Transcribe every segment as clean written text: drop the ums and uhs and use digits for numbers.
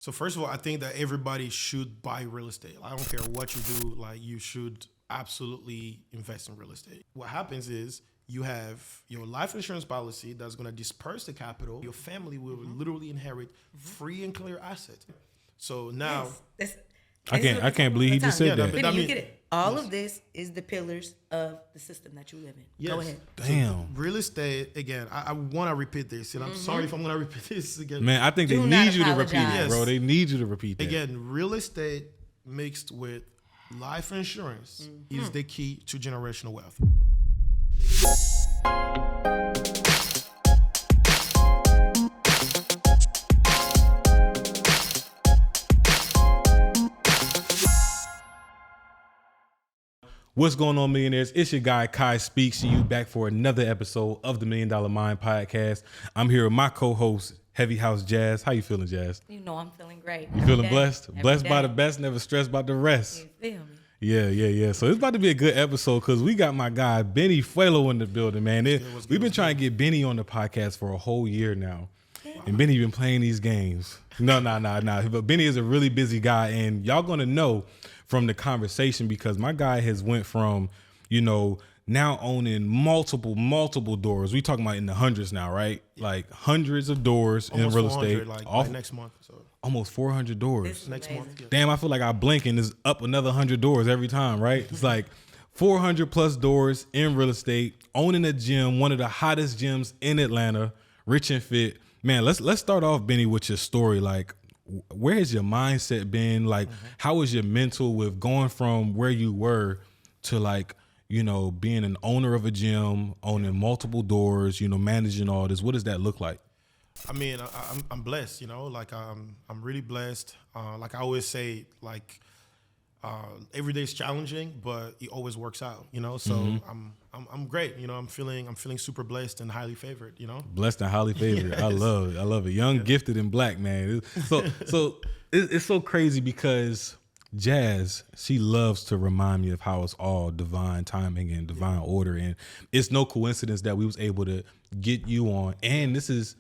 So first of all, I think that everybody should buy real estate. I don't care what you do, like you should absolutely invest in real estate. What happens is you have your life insurance policy that's going to disperse the capital. Your family will literally inherit free and clear assets. So now, Yes, I can't believe he just said that. Benny, you get it. All of this is the pillars of the system that you live in. yes. Go ahead. Damn. So real estate, again, I want to repeat this, and I'm sorry if I'm going to repeat this again. Man, I think they Do not need you to repeat it, apologize. bro. They need you to repeat that. Again, real estate mixed with life insurance is the key to generational wealth. What's going on, millionaires? It's your guy Kai Speaks to you, back for another episode of the $1 Million Mind Podcast. I'm here with my co-host, Heavy House Jazz. How you feeling, Jazz? You know I'm feeling great. You Every feeling day, blessed? every Blessed by day. the best, never stressed about the rest. You feel me? Yeah. So it's about to be a good episode because we got my guy Beni Fwelo in the building, man. We've been trying to get Benny on the podcast for a whole year now. And Benny been playing these games. No. But Benny is a really busy guy, and y'all gonna know from the conversation because my guy has went from, now owning multiple doors. We talking about in the hundreds now, right? Like hundreds of doors Almost in real 400, estate. like next month. So Almost 400 doors. This is next amazing. month, yeah. Damn, I feel like I blink and it's up another 100 doors every time, right? It's like 400 plus doors in real estate, owning a gym, one of the hottest gyms in Atlanta, rich and fit. Man, let's start off, Benny, with your story. Like, where has your mindset been? Like, how was your mental with going from where you were to like, being an owner of a gym, owning multiple doors, managing all this? What does that look like? I mean, I'm blessed, like I'm really blessed. Like I always say, like every day is challenging, but it always works out, So I'm great, I'm feeling super blessed and highly favored, Blessed and highly favored. Yes. I love it. Young, gifted, and black, man. So it's so crazy because Jazz, she loves to remind me of how it's all divine timing and divine order, and it's no coincidence that we was able to get you on. And this is,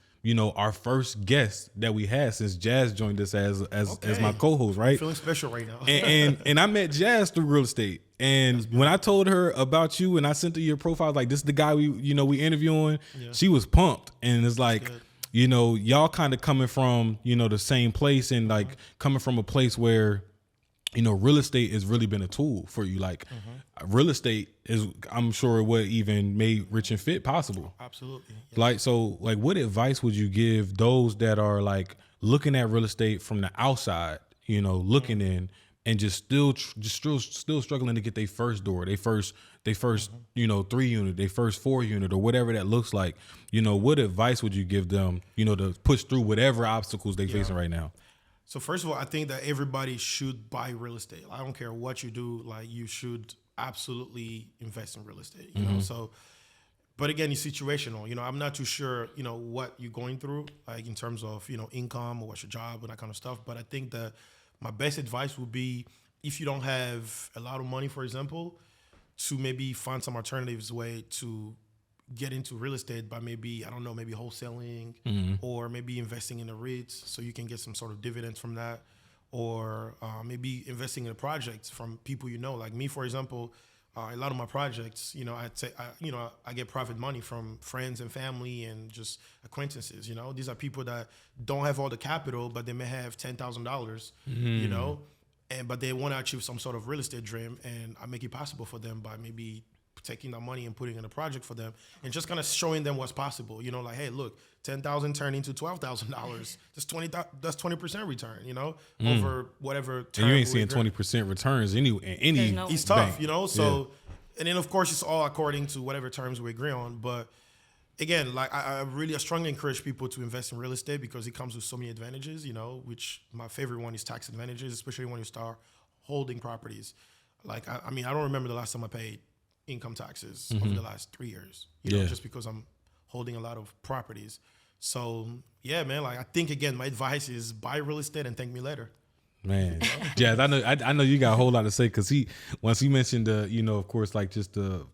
our first guest that we had since Jazz joined us as my co-host, right? Feeling special right now. and I met Jazz through real estate. And when I told her about you and I sent her your profile, like, this is the guy we interviewing, she was pumped. And it's like, y'all kind of coming from, the same place and like coming from a place where, real estate has really been a tool for you. Like real estate is, I'm sure, what even made Rich and Fit possible. Absolutely. Yeah. Like, what advice would you give those that are like looking at real estate from the outside, looking in and just still struggling to get their first door, their first 3 unit, their first 4 unit, or whatever that looks like? What advice would you give them, to push through whatever obstacles they facing right now? So first of all, I think that everybody should buy real estate. I don't care what you do, like you should absolutely invest in real estate, So, but again, it's situational. I'm not too sure, what you're going through, like in terms of, income or what's your job and that kind of stuff. But I think that my best advice would be, if you don't have a lot of money, for example, to maybe find some alternatives way to get into real estate by maybe wholesaling or maybe investing in the REITs so you can get some sort of dividends from that, or maybe investing in projects from people like me, for example. A lot of my projects, I'd say, I get private money from friends and family and just acquaintances. These are people that don't have all the capital, but they may have $10,000, but they want to achieve some sort of real estate dream, and I make it possible for them by maybe taking that money and putting in a project for them and just kind of showing them what's possible. Like, hey, look, 10,000 turned into $12,000. That's 20% return, over whatever term. And you ain't seeing 20% returns any It's tough, bank. So, and then of course it's all according to whatever terms we agree on. But again, like I strongly encourage people to invest in real estate because it comes with so many advantages, which my favorite one is tax advantages, especially when you start holding properties. Like, I mean, I don't remember the last time I paid income taxes over the last 3 years, just because I'm holding a lot of properties. So yeah, man, like I think, again, my advice is buy real estate and thank me later. Man, Jazz, I know you got a whole lot to say because once he mentioned of course, like just the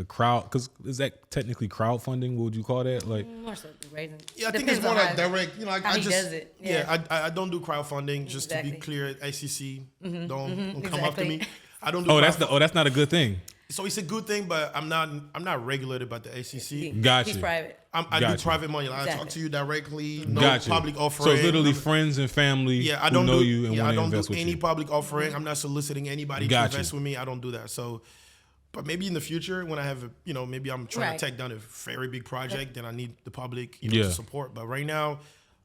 crowd, because is that technically crowdfunding? What would you call that? Like More so raising. Yeah, I think it's more like direct. You know, how I he just does it. Yeah. I don't do crowdfunding. Just to be clear, ACC, don't come after me. I don't do. That's not a good thing. So it's a good thing, but I'm not regulated by the ACC. Gotcha. He's private. I do private money. Like, I talk to you directly. No Gotcha. public offering. So it's literally friends and family I don't know do, you and want to I don't invest do with any you. public offering. I'm not soliciting anybody to Gotcha. invest with me. I don't do that. So, but maybe in the future when I have, maybe I'm trying to take down a very big project, then I need the public, to support. But right now,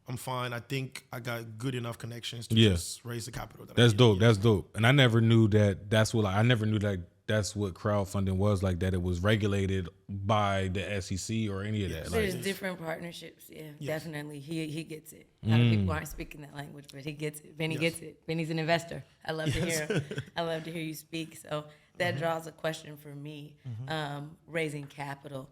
I'm fine. I think I got good enough connections to just raise the capital. That's dope. That's dope. And I never knew that. I never knew that. That's what crowdfunding was, like that it was regulated by the SEC or any of that. There's different partnerships. Yeah, definitely. He gets it. A lot of people aren't speaking that language, but he gets it. Benny gets it. Benny's an investor. I love to hear. I love to hear you speak. So that draws a question for me. Raising capital.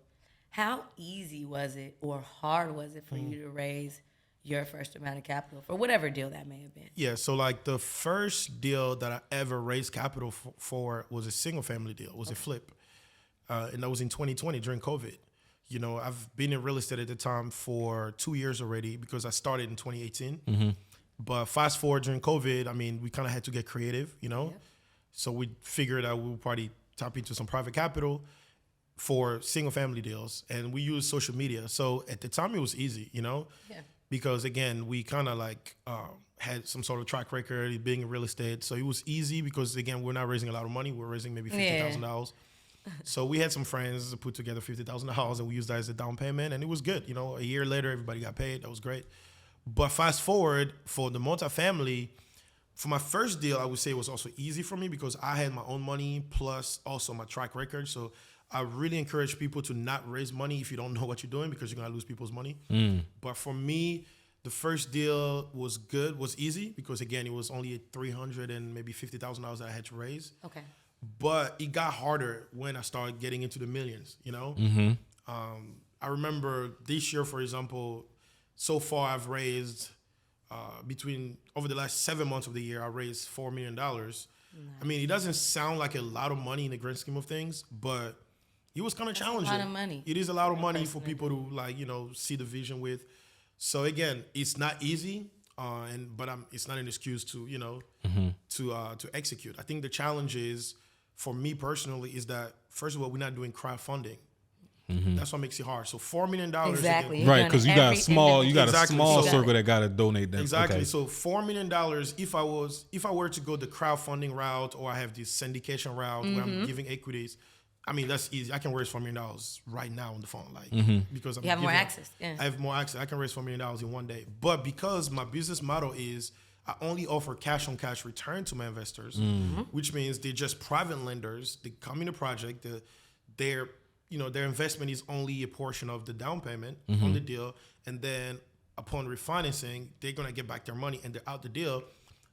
How easy was it, or hard was it for you to raise your first amount of capital for whatever deal that may have been? Yeah, so like the first deal that I ever raised capital for was a single family deal. It was a flip. And that was in 2020 during COVID. I've been in real estate at the time for 2 years already because I started in 2018. But fast forward during COVID, I mean, we kind of had to get creative, So we figured out we would probably tap into some private capital for single family deals. And we used social media. So at the time it was easy, Yeah. Because again, we kind of like had some sort of track record being in real estate. So it was easy because again, we're not raising a lot of money. We're raising maybe $50,000. So we had some friends put together $50,000 and we used that as a down payment and it was good. A year later, everybody got paid. That was great. But fast forward for the multifamily, for my first deal, I would say it was also easy for me because I had my own money plus also my track record. So I really encourage people to not raise money if you don't know what you're doing because you're going to lose people's money. But for me, the first deal was easy because, again, it was only $300 and maybe $50,000 that I had to raise. Okay. But it got harder when I started getting into the millions, I remember this year, for example, so far I've raised over the last 7 months of the year, I raised $4 million. Nice. I mean, it doesn't sound like a lot of money in the grand scheme of things, but it was kind of challenging. A lot of money. It is a lot of money for people to see the vision with. So again, it's not easy, but it's not an excuse to to execute. I think the challenge is for me personally is that first of all we're not doing crowdfunding. That's what makes it hard. So $4 million. Exactly. Right, because you got a small circle that got to donate them. Exactly. Okay. So $4 million. If I were to go the crowdfunding route or I have this syndication route where I'm giving equities, I mean that's easy. I can raise $4 million right now on the phone, because you have more access. Yeah. I have more access. I can raise $4 million in one day. But because my business model is I only offer cash on cash return to my investors, which means they're just private lenders. They come in the project. Their investment is only a portion of the down payment on the deal. And then upon refinancing, they're going to get back their money and they're out the deal.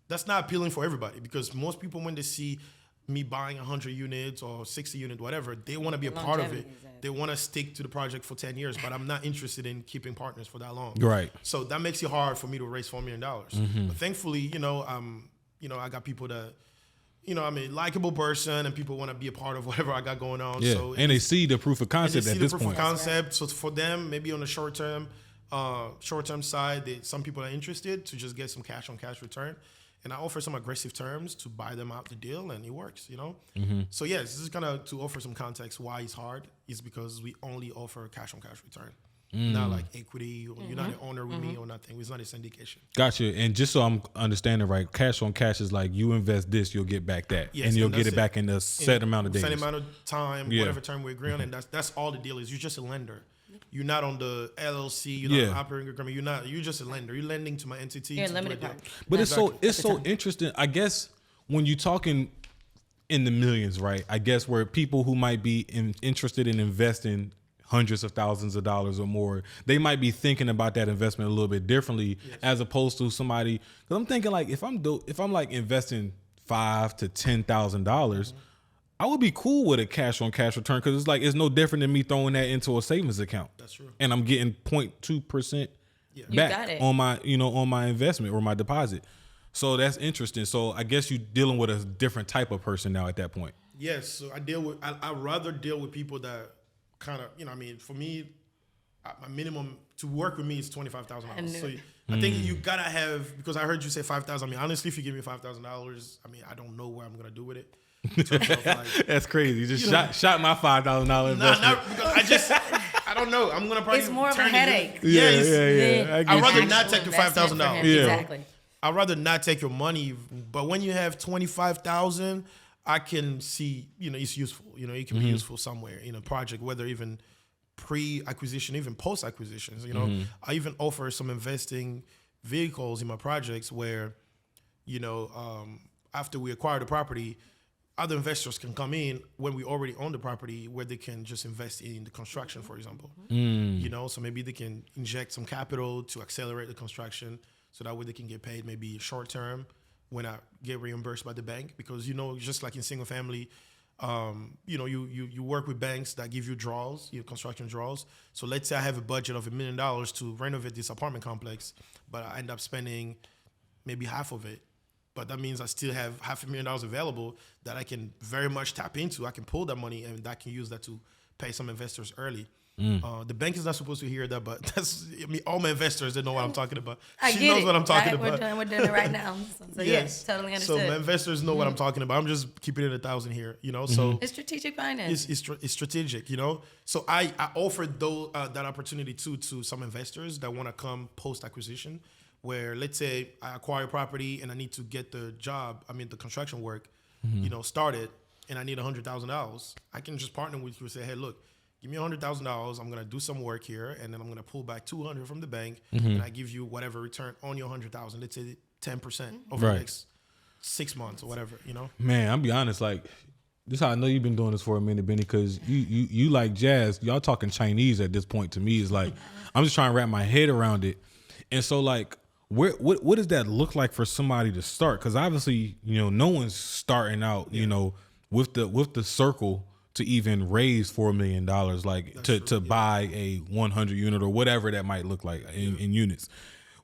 That's not appealing for everybody because most people, when they see me buying 100 units or 60 units, whatever, they want to be a part of it. Exactly. They want to stick to the project for 10 years, but I'm not interested in keeping partners for that long. Right. So that makes it hard for me to raise $4 million. But thankfully, I got people that, I'm a likable person and people want to be a part of whatever I got going on. Yeah. So and they see the proof of concept at this point. Proof of concept. So for them, maybe on the short term side, some people are interested to just get some cash on cash return. And I offer some aggressive terms to buy them out the deal, and it works, So yes, this is kind of to offer some context why it's hard. Is because we only offer cash on cash return, not like equity. Or you're not an owner with me or nothing. It's not a syndication. Gotcha. And just so I'm understanding right, cash on cash is like you invest this, you'll get back that, and you'll get it back in a set amount of days, set amount of time, whatever term we agree on, and that's all the deal is. You're just a lender. You're not on the LLC. You're not an operating agreement. You're just a lender. You're lending to my entity. You're a limited partner. But it's so interesting. I guess when you're talking in the millions, right? I guess where people who might be interested in investing hundreds of thousands of dollars or more, they might be thinking about that investment a little bit differently as opposed to somebody. Because I'm thinking like if I'm like investing $5,000 to $10,000. I would be cool with a cash on cash return because it's like it's no different than me throwing that into a savings account. That's true. And I'm getting 0.2% back on my on my investment or my deposit. So that's interesting. So I guess you're dealing with a different type of person now at that point. Yes, so I rather deal with people that kind of, you know, I mean, for me, my minimum to work with me is $25,000. So I think you gotta have, because I heard you say 5,000. I mean, honestly, if you give me $5,000, I mean, I don't know what I'm gonna do with it. In terms of, like, That's crazy. You just shot my $5,000 investment. not because I don't know. I'm gonna probably It's more of a turn it- headache. Yeah. I'd rather not take your $5,000. Yeah. Exactly. I'd rather not take your money, but when you have 25,000, I can see, you know, it's useful. You know, it can be useful somewhere in a project, whether even pre-acquisition, even post-acquisitions. You know, I even offer some investing vehicles in my projects where, you know, after we acquire the property, other investors can come in when we already own the property, where they can just invest in the construction, for example. You know, so maybe they can inject some capital to accelerate the construction, so that way they can get paid maybe short term when I get reimbursed by the bank. Because, you know, just like in single family, you know, you work with banks that give you draws, construction draws. So let's say I have a budget of $1 million to renovate this apartment complex, but I end up spending maybe half of it. But that means I still have $500,000 available that I can very much tap into. I can pull that money and I can use that to pay some investors early. The bank is not supposed to hear that, but that's, I mean, all my investors, they know what I'm talking about. She knows what I'm talking about. We're doing it right now. So yes, totally understood. So my investors know what I'm talking about. I'm just keeping it 1,000 here, you know. So it's strategic finance. it's strategic, you know. So I offered that opportunity to some investors that want to come post acquisition, where let's say I acquire property and I need to get the construction work, you know, started, and I need $100,000. I can just partner with you and say, hey, look, give me $100,000. I'm gonna do some work here, and then I'm gonna pull back 200 from the bank, and I give you whatever return on your 100,000. Let's say 10% over the next 6 months or whatever. You know, Man, I'll be honest. Like, this is how I know you've been doing this for a minute, Benny, because you like jazz. Y'all talking Chinese at this point to me. Is like, I'm just trying to wrap my head around it. And so, like, what does that look like for somebody to start? Because obviously, you know, no one's starting out, you know, with the circle to even raise $4 million, like to buy a 100 unit or whatever that might look like in units.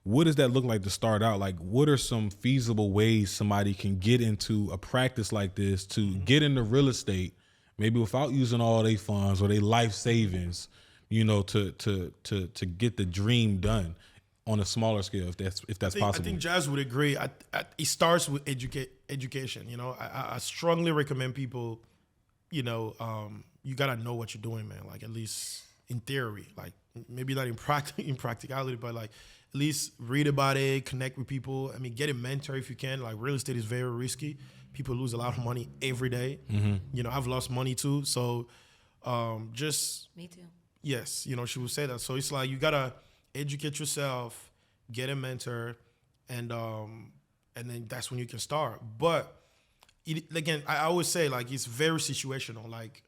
What does that look like to start out? Like, what are some feasible ways somebody can get into a practice like this to get into real estate, maybe without using all their funds or their life savings, you know, to get the dream done on a smaller scale, if that's possible? I think Jazz would agree. It starts with education. You know, I strongly recommend people, you know, you gotta know what you're doing, man. Like, at least in theory, like maybe not in practicality, but like at least read about it, connect with people. I mean, get a mentor if you can. Like, real estate is very risky. People lose a lot of money every day. You know, I've lost money too. So, just Me too. yes, you know, she would say that. So it's like you gotta educate yourself, get a mentor, and then that's when you can start. But again, I always say, like, it's very situational. Like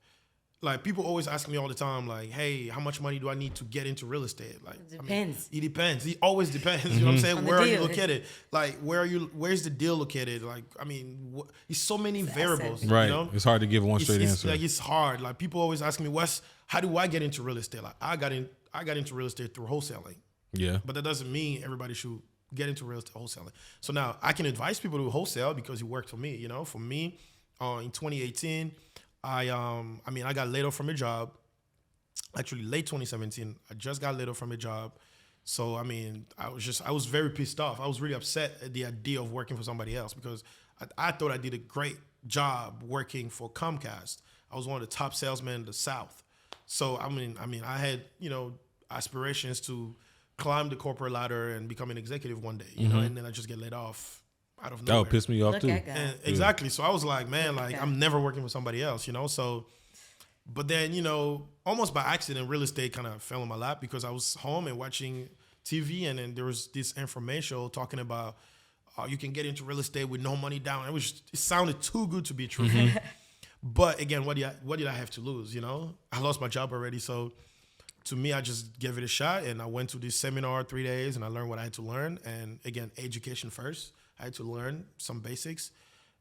people always ask me all the time, like, hey, how much money do I need to get into real estate? Like, It depends. It depends. It always depends. You know what I'm saying? On the Where are you deal. located? Like, where's the deal located? Like, I mean, it's so many variables. asset. Right. You know? It's hard to give one straight answer. Like, it's hard. Like, people always ask me, how do I get into real estate? Like, I got into real estate through wholesaling. Yeah. But that doesn't mean everybody should get into real estate wholesaling. So now I can advise people to wholesale because it worked for me. You know, for me, in 2018, I got laid off from a job. Actually, late 2017, I just got laid off from a job. So, I mean, I was very pissed off. I was really upset at the idea of working for somebody else because I thought I did a great job working for Comcast. I was one of the top salesmen in the South. So, I mean, I had, you know, aspirations to climb the corporate ladder and become an executive one day, you know, and then I just get laid off out of That nowhere. would piss me off Look too. at God. And exactly. So I was like, man, like, I'm never working with somebody else, you know? So, but then, you know, almost by accident, real estate kind of fell in my lap because I was home and watching TV, and then there was this infomercial talking about you can get into real estate with no money down. It sounded too good to be true. But again, what did I have to lose, you know? I lost my job already. So to me, I just gave it a shot, and I went to this seminar 3 days, and I learned what I had to learn. And again, education first. I had to learn some basics,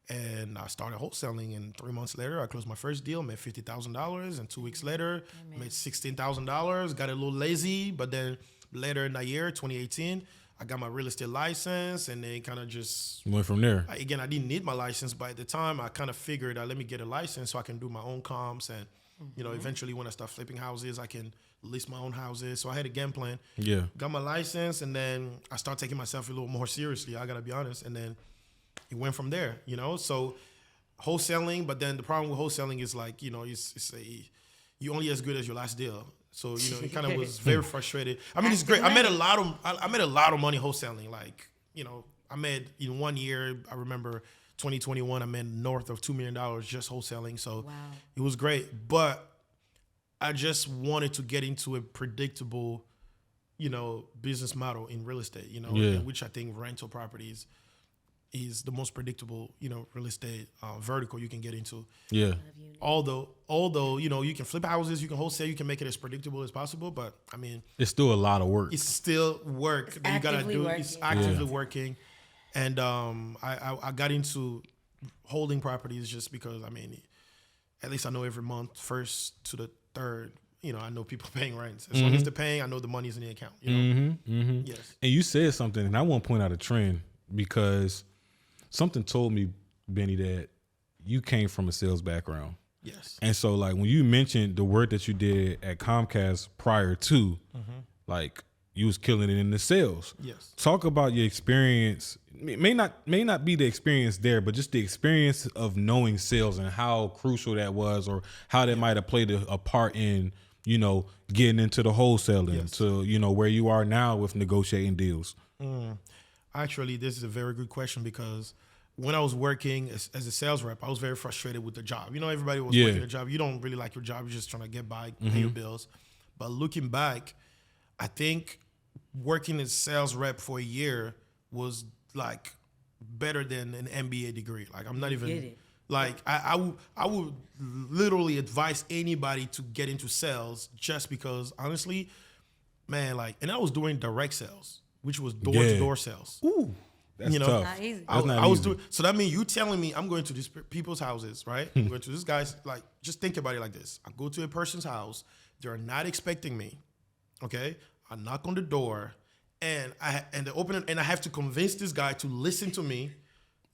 and I started wholesaling. And 3 months later, I closed my first deal, made $50,000. And 2 weeks later, made $16,000. Got a little lazy, but then later in that year, 2018, I got my real estate license, and then kind of just Went from there. again, I didn't need my license, but at the time, I kind of figured, let me get a license so I can do my own comps, and eventually when I start flipping houses, I can list my own houses. So I had a game plan. Yeah. Got my license, and then I started taking myself a little more seriously. I gotta be honest, and then it went from there. So wholesaling, but then the problem with wholesaling is like you only as good as your last deal. So it kind of was very frustrated. I mean, it's great. I made a lot of money wholesaling. Like I made in 1 year. I remember 2021. I made north of $2 million just wholesaling. So it was great. But I just wanted to get into a predictable, business model in real estate. Which I think rental properties is the most predictable, real estate vertical you can get into. Yeah. Although you can flip houses, you can wholesale, you can make it as predictable as possible, but I mean, it's still a lot of work. It's still work that you gotta do. It's actively working, and I got into holding properties just because at least I know every month, first to the third, I know people paying rent. As long as they're paying, I know the money's in the account. Yes. And you said something, and I want to point out a trend because something told me, Benny, that you came from a sales background. Yes. And so, like, when you mentioned the work that you did at Comcast prior to, like, you was killing it in the sales. Yes. Talk about your experience. It may not be the experience there, but just the experience of knowing sales and how crucial that was, or how that might have played a part in, getting into the wholesaling to, where you are now with negotiating deals. Actually, this is a very good question because when I was working as a sales rep, I was very frustrated with the job. Everybody was working a job. You don't really like your job. You're just trying to get by, pay your bills. But looking back, I think working as sales rep for a year was like better than an MBA degree. Like I'm not even like I would literally advise anybody to get into sales just because honestly, man, like, and I was doing direct sales, which was door-to-door sales. Ooh, that's tough. Not easy. I was doing, so that means you telling me I'm going to these people's houses, right? I'm going to this guy's, like, just think about it like this. I go to a person's house, they're not expecting me, okay? I knock on the door, and they open it, and I have to convince this guy to listen to me.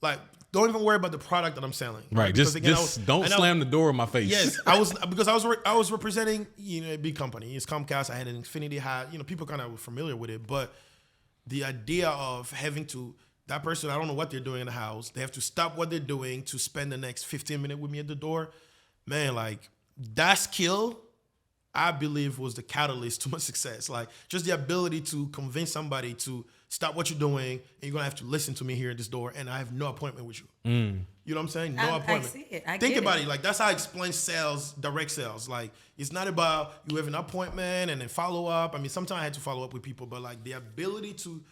Like, don't even worry about the product that I'm selling. Right, Because, just don't slam the door in my face. Yes, I was representing a big company. It's Comcast. I had an Infinity hat. People kind of were familiar with it, but the idea of having to, that person, I don't know what they're doing in the house. They have to stop what they're doing to spend the next 15 minutes with me at the door. Man, like, that skill, I believe, was the catalyst to my success. Like, just the ability to convince somebody to stop what you're doing, and you're going to have to listen to me here at this door, and I have no appointment with you. You know what I'm saying? No appointment. I see it. Think about it. Like, that's how I explain sales, direct sales. Like, it's not about you have an appointment and then follow up. I mean, sometimes I had to follow up with people, but like the ability to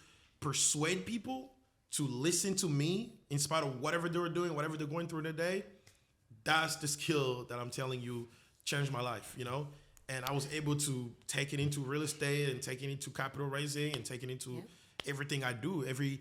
persuade people to listen to me in spite of whatever they were doing, whatever they're going through in the day, that's the skill that I'm telling you changed my life, And I was able to take it into real estate and take it into capital raising and take it into everything I do. Every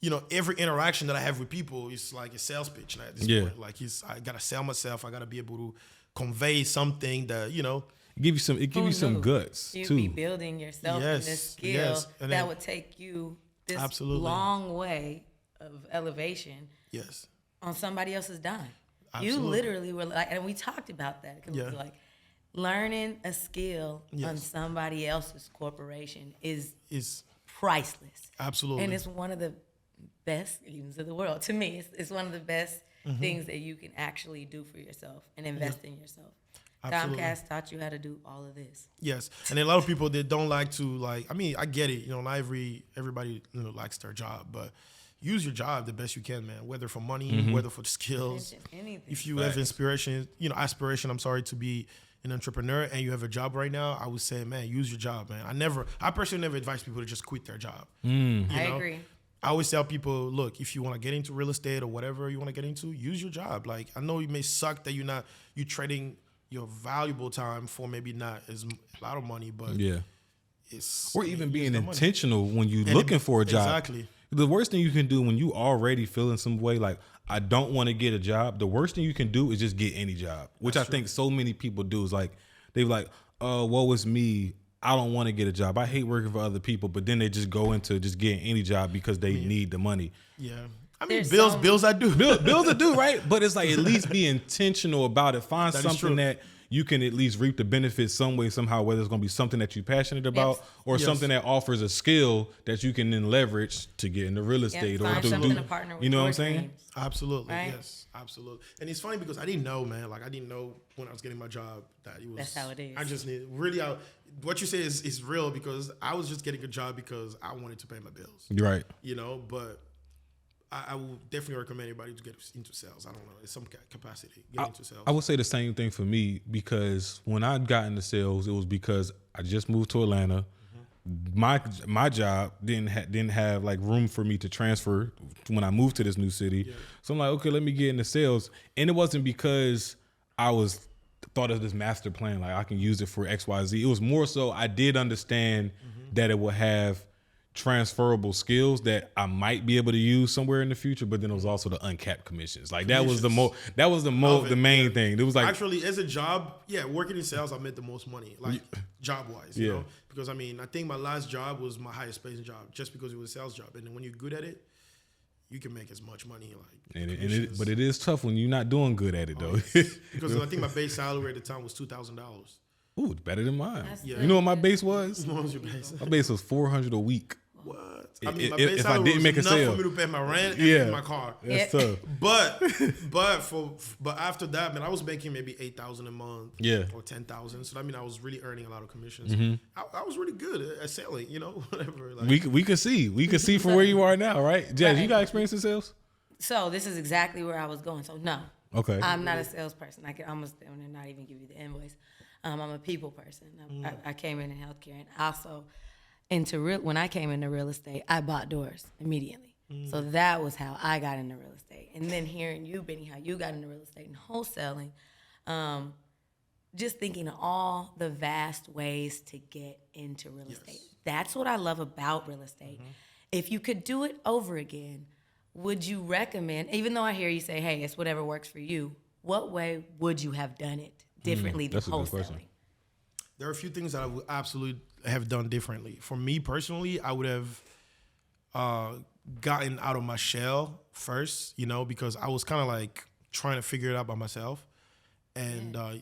interaction that I have with people is like a sales pitch now at this point. Like I gotta sell myself. I gotta be able to convey something that, It give you some guts You'd too. be building yourself in this skill And that then, would take you this Absolutely. long way of elevation yes. on somebody else's dime. Absolutely. You literally were like, and we talked about that. It was like learning a skill on somebody else's corporation is priceless. Absolutely. And it's one of the best schemes of the world. To me, it's one of the best things that you can actually do for yourself and invest in yourself. Absolutely. Comcast taught you how to do all of this. Yes, and a lot of people that don't like to I mean, I get it. Not everybody likes their job, but use your job the best you can, man. Whether for money, whether for skills. Anything. If you have aspiration, to be an entrepreneur, and you have a job right now, I would say, man, use your job, man. I personally never advise people to just quit their job. I agree. I always tell people, look, if you want to get into real estate or whatever you want to get into, use your job. Like, I know it may suck that you're trading your valuable time for maybe not as a lot of money, but it's or even being intentional when you're looking for a job. Exactly. The worst thing you can do when you already feeling some way like I don't want to get a job, the worst thing you can do is just get any job, which I think so many people do. Is like they're like, woe is me, I don't want to get a job. I hate working for other people, but then they just go into just getting any job because they need the money. Yeah. I mean, There's bills I do. Bills are due, right? But it's like at least be intentional about it. Find That is something true. that you can at least reap the benefits some way, somehow, whether it's going to be something that you're passionate about or Yes. something that offers a skill that you can then leverage to get into real estate or find to something do, to partner with you know what I'm your saying? dreams. Absolutely. Right? Yes, absolutely. And it's funny because I didn't know, man. Like I didn't know when I was getting my job that it was. That's how it is. I just need really. What you say is real because I was just getting a job because I wanted to pay my bills. You're right. You know, but I will definitely recommend anybody to get into sales. I don't know, in some capacity, get into sales. I would say the same thing for me because when I got into sales, it was because I just moved to Atlanta. My job didn't have like room for me to transfer when I moved to this new city. So I'm like, okay, let me get into sales. And it wasn't because I thought of this master plan, like I can use it for XYZ. It was more so I did understand that it would have transferable skills that I might be able to use somewhere in the future, but then it was also the uncapped commissions. Like that was the main thing. It was like actually as a job, working in sales, I made the most money, like job wise, you know, because I mean, I think my last job was my highest paying job just because it was a sales job. And then when you're good at it, you can make as much money. Like, but it is tough when you're not doing good at it though. Because I think my base salary at the time was $2,000. Ooh, better than mine. Yeah. You know what my base was? What was your base? My base was $400 a week. What? I mean, my If base I salary didn't was make a enough sale. for me to pay my rent Yeah. and my car. That's tough. But after that, man, I was making maybe $8,000 a month, or $10,000. So that mean I was really earning a lot of commissions. I was really good at selling, you know, whatever. Like, We could see from where you are now, right? Jazz, you got experience in sales? So this is exactly where I was going. So no, Okay. I'm not a salesperson. I can almost not even give you the invoice. I'm a people person. I came in healthcare, and also when I came into real estate, I bought doors immediately. So that was how I got into real estate. And then hearing you, Beni, how you got into real estate and wholesaling, just thinking of all the vast ways to get into real estate. That's what I love about real estate. If you could do it over again, would you recommend, even though I hear you say, hey, it's whatever works for you, what way would you have done it differently than that's a good question. wholesaling? there are a few things that I would absolutely have done differently. For me personally, I would have gotten out of my shell first, you know, because I was kind of like trying to figure it out by myself. And I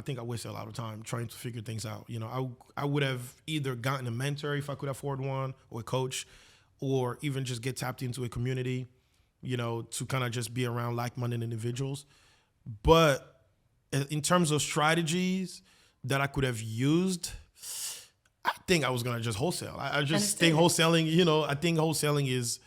think I wasted a lot of time trying to figure things out. You know, I would have either gotten a mentor if I could afford one, or a coach, or even just get tapped into a community, you know, to kind of just be around like-minded individuals. But in terms of strategies that I could have used, I think I was gonna just wholesale. I just think wholesaling, you know, I think wholesaling is,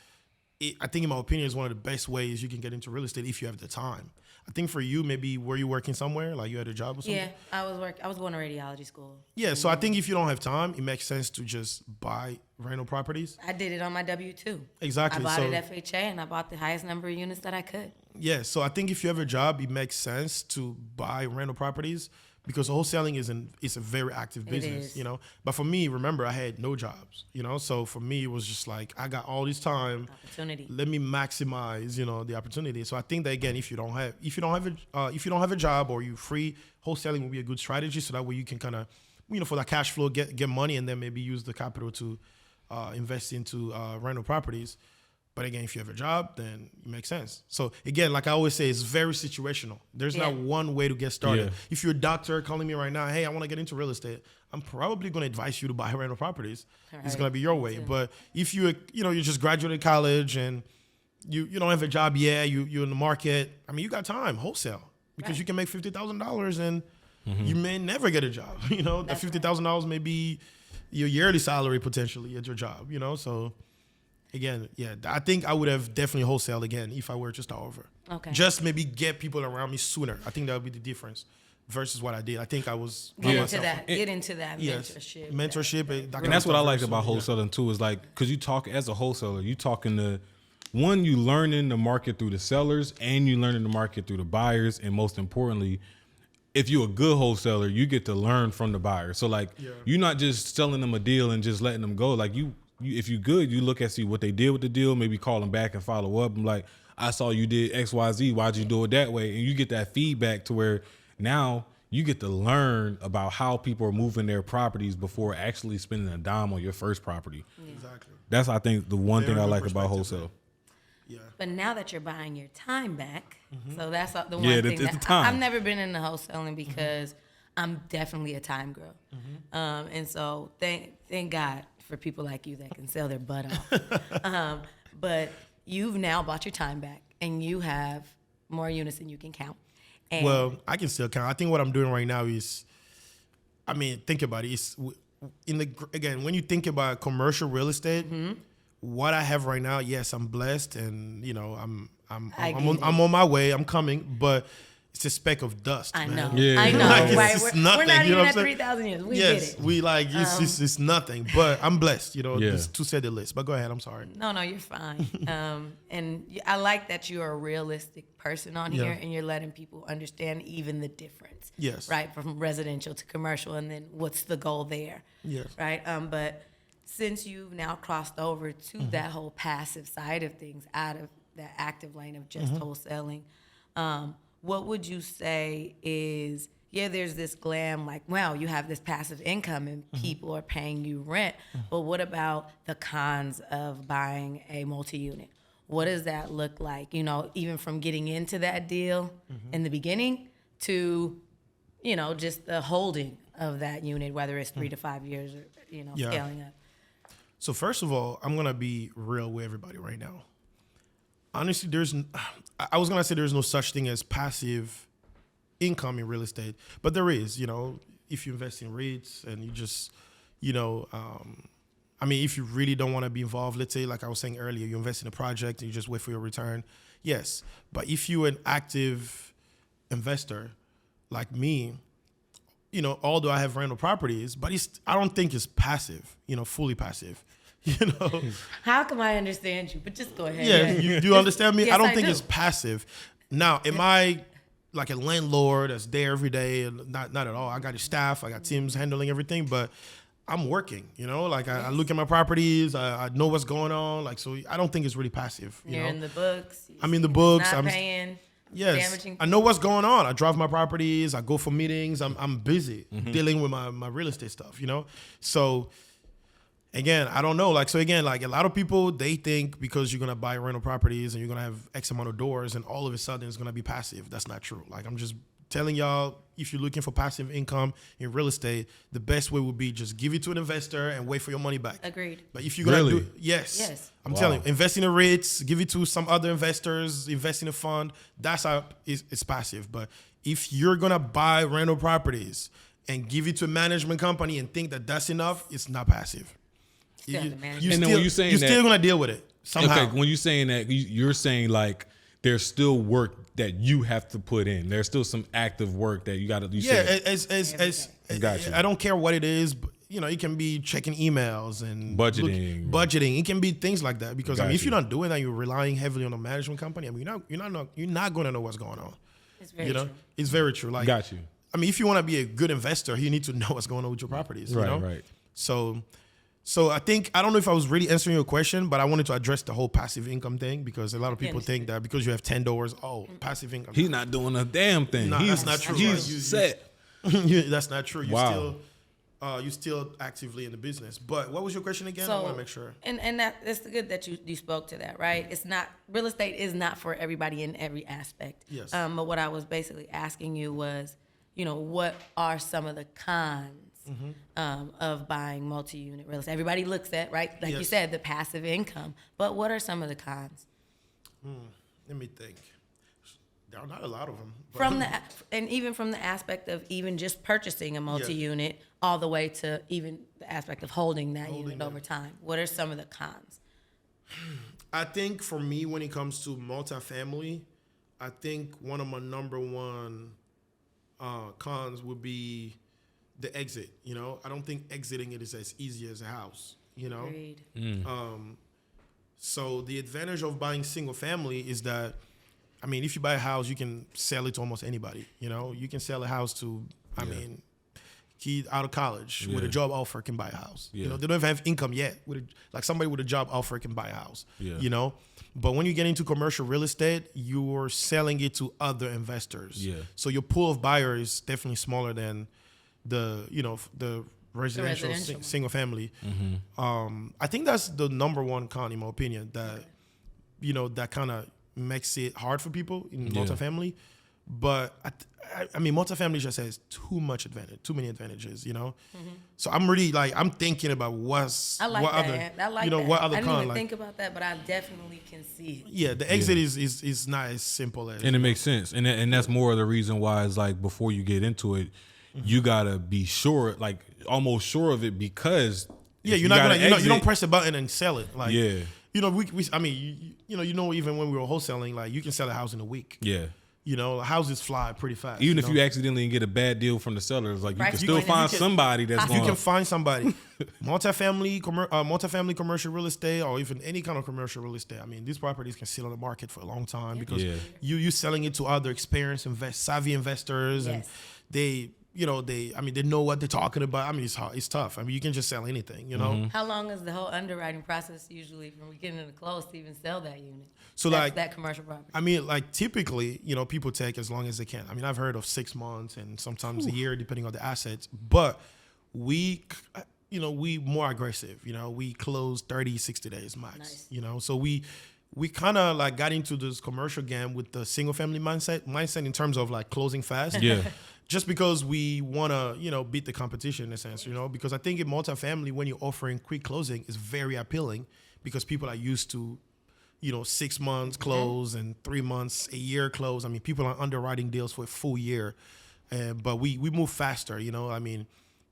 I think in my opinion, is one of the best ways you can get into real estate if you have the time. I think for you, maybe were you working somewhere, like you had a job or something? Yeah, I was going to radiology school. Yeah, so I think if you don't have time, it makes sense to just buy rental properties. I did it on my W-2. Exactly. I bought So, it FHA, and I bought the highest number of units that I could. yeah, so I think if you have a job, it makes sense to buy rental properties because wholesaling is a very active business, is. you know. But for me, remember, I had no jobs, you know. So for me, it was just like I got all this time. Opportunity. Let me maximize, you know, the opportunity. So I think that again, if you don't have a job or you're free, wholesaling will be a good strategy. So that way you can kind of, you know, for that cash flow, get money and then maybe use the capital to invest into rental properties. But again, if you have a job, then it makes sense. So again, like I always say, it's very situational. There's not one way to get started. Yeah. If you're a doctor calling me right now, hey, I want to get into real estate, I'm probably going to advise you to buy rental properties. It's Right. going to be your way. But if you just graduated college and you don't have a job yet, you're in the market, I mean, you got time, wholesale, because you can make $50,000 and you may never get a job. You know, that $50,000 may be your yearly salary potentially at your job, you know, so. Again, yeah, I think I would have definitely wholesaled again if I were to start over. Okay. Just maybe get people around me sooner. I think that would be the difference versus what I did. I think I was by Get into myself. that. Get into that Yes. mentorship. Mentorship. And that's what I liked about wholesaling too, is like, because you talk as a wholesaler, you talking to one, you learning the market through the sellers and you learning the market through the buyers. And most importantly, if you're a good wholesaler, you get to learn from the buyer. So like, you're not just selling them a deal and just letting them go. Like if you good, you look at see what they did with the deal, maybe call them back and follow up. I'm like, I saw you did X, Y, Z. Why'd you do it that way? And you get that feedback to where now you get to learn about how people are moving their properties before actually spending a dime on your first property. Exactly. That's, I think, the one Very thing I good like about perspective, wholesale. Yeah. But now that you're buying your time back, so that's the one Yeah, thing it's the that time. I've never been into wholesaling because I'm definitely a time girl, and so thank God for people like you that can sell their butt off. But you've now bought your time back, and you have more units than you can count. And Well, I can still count. I think what I'm doing right now is, I mean, think about it. It's again, when you think about commercial real estate, what I have right now, yes, I'm blessed, and you know, I'm on my way. I'm coming, but it's a speck of dust. I man. know, Yeah. I know, Like, it's right? just We're nothing, not you know even what at I'm saying? 3,000 units. We Yes, get it. we like it's nothing, but I'm blessed. You know, Yeah. just to say the list. But go ahead. I'm sorry. No, you're fine. And I like that you're a realistic person on here, Yeah. and you're letting people understand even the difference. Yes. Right, from residential to commercial, and then what's the goal there. Yes. Right. But since you've now crossed over to that whole passive side of things, out of that active lane of just wholesaling, what would you say is, there's this glam, like, wow, you have this passive income and people are paying you rent. But what about the cons of buying a multi-unit? What does that look like? You know, even from getting into that deal in the beginning to, you know, just the holding of that unit, whether it's 3 to 5 years or, you know, Yeah. scaling up. So first of all, I'm gonna be real with everybody right now. Honestly, I was gonna say there's no such thing as passive income in real estate, but there is. You know, if you invest in REITs and you just, you know, I mean, if you really don't want to be involved, let's say, like I was saying earlier, you invest in a project and you just wait for your return. Yes, but if you're an active investor like me, you know, although I have rental properties, but I don't think it's passive. You know, fully passive. You know. How come I understand you? But just go ahead. Yeah, you understand me? Yes, I don't I think do. it's passive. Now, am I like a landlord that's there every day? Not at all. I got a staff, I got teams handling everything, but I'm working, you know? Like I look at my properties, I know what's going on. Like, so I don't think it's really passive. You You're know? in the books. I'm in the books. Not I'm paying. Yes, Damaging I know what's going on. I drive my properties. I go for meetings. I'm busy dealing with my real estate stuff, you know? So again, I don't know. Like, so again, like a lot of people, they think because you're going to buy rental properties and you're going to have X amount of doors and all of a sudden it's going to be passive. That's not true. Like, I'm just telling y'all, if you're looking for passive income in real estate, the best way would be just give it to an investor and wait for your money back. Agreed. But if you're going to Really? do, yes. Yes. I'm Wow. telling you, invest in a REITs, give it to some other investors, invest in a fund. That's how it's passive. But if you're going to buy rental properties and give it to a management company and think that that's enough, it's not passive. Still have to manage it. And then when you're saying you're that- still going to deal with it somehow. Okay, when you're saying that, you're saying like there's still work that you have to put in. There's still some active work that you got to do. Yeah, as Got you. I don't care what it is, but, you know, it can be checking emails and Budgeting. budgeting. It can be things like that because I Got mean, if you. you're not doing that, you're relying heavily on a management company. I mean, you're not going to know what's going on. It's very You know, true. it's very true. Like, Got you. I mean, if you want to be a good investor, you need to know what's going on with your properties. Right, you know? right. So I think, I don't know if I was really answering your question, but I wanted to address the whole passive income thing because a lot of people think that because you have 10 doors, passive income. He's not doing a damn thing. Nah, he's, that's not true. He's You- set. That's not true. Wow. You're still actively in the business. But what was your question again? I So, want to make sure. And that's good that you spoke to that, right? It's not, real estate is not for everybody in every aspect. Yes. But what I was basically asking you was, you know, what are some of the cons of buying multi-unit real estate? Everybody looks at, right? Like you Yes. said, the passive income. But what are some of the cons? Let me think. There are not a lot of them. but- From and even from the aspect of even just purchasing a multi-unit all the way to even the aspect of holding that unit that. over time. What are some of the cons? I think for me, when it comes to multifamily, I think one of my number one cons would be the exit. You know, I don't think exiting it is as easy as a house. You know, Agreed. so the advantage of buying single family is that, I mean, if you buy a house, you can sell it to almost anybody. You know, you can sell a house to, I mean, kid out of college with a job offer can buy a house. Yeah. You know, they don't even have income yet. Like somebody with a job offer can buy a house. Yeah. You know, but when you get into commercial real estate, you're selling it to other investors. Yeah. So your pool of buyers is definitely smaller than the residential single family. I think that's the number one con, in my opinion, that that kind of makes it hard for people in multifamily. But I mean, multifamily just has too many advantages, So I'm really I'm thinking about what I like other that. what other I didn't con even think about that, but I definitely can see it. Yeah, the exit is not as simple as, And it makes sense, and that's more of the reason why it's like before you get into it, you gotta be sure, like almost sure of it, because you're not gonna you don't press a button and sell it. Like I mean even when we were wholesaling, like you can sell a house in a week. Yeah. Houses fly pretty fast. Even if you accidentally get a bad deal from the sellers, like you can still find somebody that's going. You can find somebody. Multifamily commercial real estate, or even any kind of commercial real estate. I mean, these properties can sit on the market for a long time because you selling it to other experienced savvy investors, and they know what they're talking about. I mean, it's tough. I mean, you can just sell anything, How long is the whole underwriting process usually from beginning to close to even sell that unit? So that commercial property. I mean, typically, people take as long as they can. I mean, I've heard of 6 months and sometimes a year, depending on the assets. But we more aggressive. We close 30, 60 days max. Nice. So we kind of got into this commercial game with the single family mindset in terms of closing fast. Yeah. Just because we want to, beat the competition in a sense, because I think in multifamily, when you're offering quick closing, is very appealing because people are used to, 6 months close and 3 months, a year close. I mean, people are underwriting deals for a full year, but we move faster. I mean,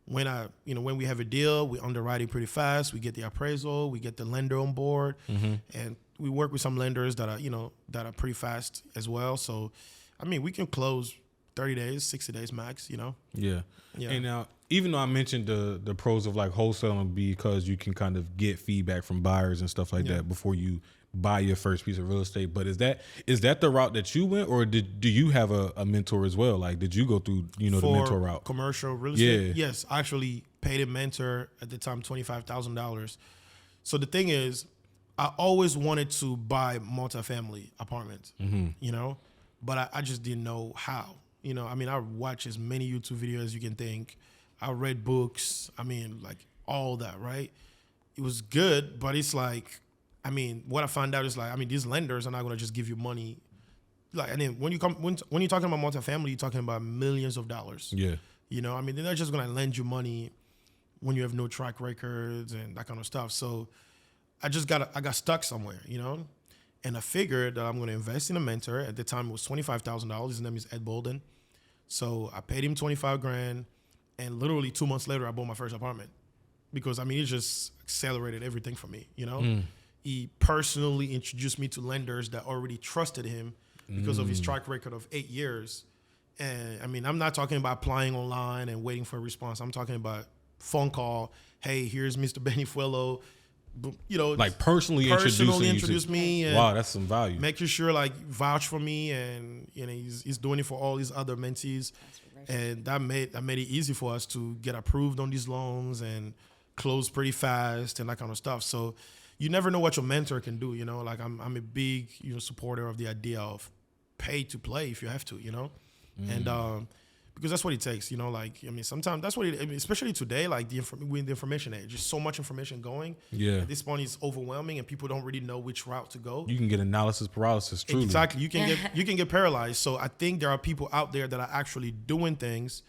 when we have a deal, we underwriting pretty fast. We get the appraisal, we get the lender on board, and we work with some lenders that are pretty fast as well. So, I mean, we can close 30 days, 60 days max, Yeah. And now, even though I mentioned the pros of wholesaling because you can kind of get feedback from buyers and stuff like that before you buy your first piece of real estate. But is that the route that you went, or do you have a mentor as well? Like, did you go through, the mentor route? Commercial real estate? Yeah. Yes, I actually paid a mentor at the time $25,000. So the thing is, I always wanted to buy multifamily apartments, but I just didn't know how. I mean, I watched as many YouTube videos as you can think. I read books. I mean, all that, right? It was good, but it's I mean, what I found out is these lenders are not going to just give you money. And then when you're talking about multifamily, you're talking about millions of dollars. Yeah. I mean, they're not just going to lend you money when you have no track records and that kind of stuff. So I got stuck somewhere, and I figured that I'm going to invest in a mentor. At the time, it was $25,000. His name is Ed Bolden. So I paid him $25,000, and literally 2 months later, I bought my first apartment because it just accelerated everything for me. He personally introduced me to lenders that already trusted him because of his track record of 8 years. And I mean, I'm not talking about applying online and waiting for a response. I'm talking about phone call. Hey, here's Mr. Beni Fwelo. Personally introduce me. And wow, that's some value. Making sure vouch for me, and he's doing it for all his other mentees, and that made it easy for us to get approved on these loans and close pretty fast and that kind of stuff. So you never know what your mentor can do. I'm a big supporter of the idea of pay to play if you have to. And because that's what it takes, sometimes that's what especially today, we're in the information age, just so much information going. Yeah. At this point, it's overwhelming, and people don't really know which route to go. You can get analysis paralysis, truly. Exactly. You can get paralyzed. So I think there are people out there that are actually doing things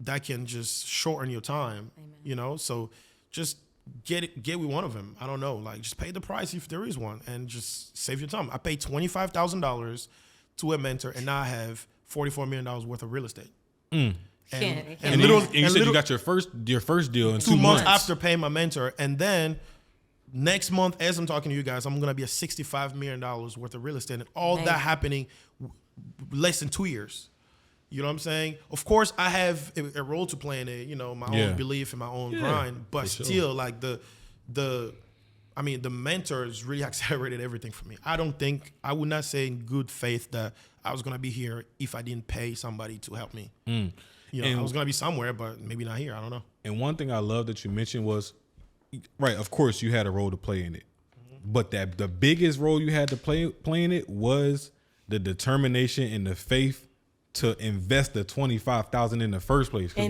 that can just shorten your time. Amen. So just get with one of them. I don't know, just pay the price if there is one, and just save your time. I paid $25,000 to a mentor, and now I have $44 million worth of real estate. And you said you got your first deal in 2 months after paying my mentor, and then next month, as I'm talking to you guys, I'm gonna be at $65 million worth of real estate, and all that happening less than 2 years. You know what I'm saying? Of course, I have a role to play in it. My own belief and my own grind, but still, the mentors really accelerated everything for me. I would not say in good faith that I was gonna be here if I didn't pay somebody to help me. I was gonna be somewhere, but maybe not here. I don't know. And one thing I love that you mentioned was, right, of course you had a role to play in it, but that the biggest role you had to play in it was the determination and the faith to invest the $25,000 in the first place. Because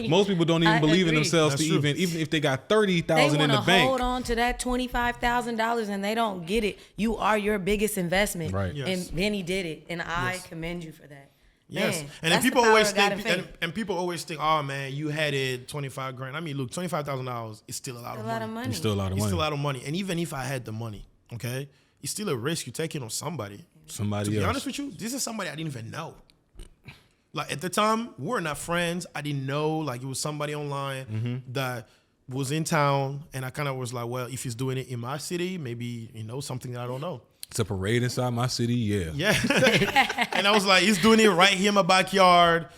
most people don't even believe in themselves even if they got $30,000 in the bank. They hold on to that $25,000 and they don't get it. You are your biggest investment, right? Yes. And Beni did it, and I commend you for that. Yes, Man, and then people always think, and people always think, oh man, you had it $25,000. I mean, look, $25,000 is still a lot of money. It's still a lot of money. It's still a lot of money, and even if I had the money, okay, it's still a risk you're taking on somebody. To be honest with you, this is somebody I didn't even know. Like at the time, we were not friends. I didn't know. Like it was somebody online that was in town, and I kind of was like, well, if he's doing it in my city, maybe something that I don't know. It's a parade inside my city, yeah. And I was like, he's doing it right here in my backyard.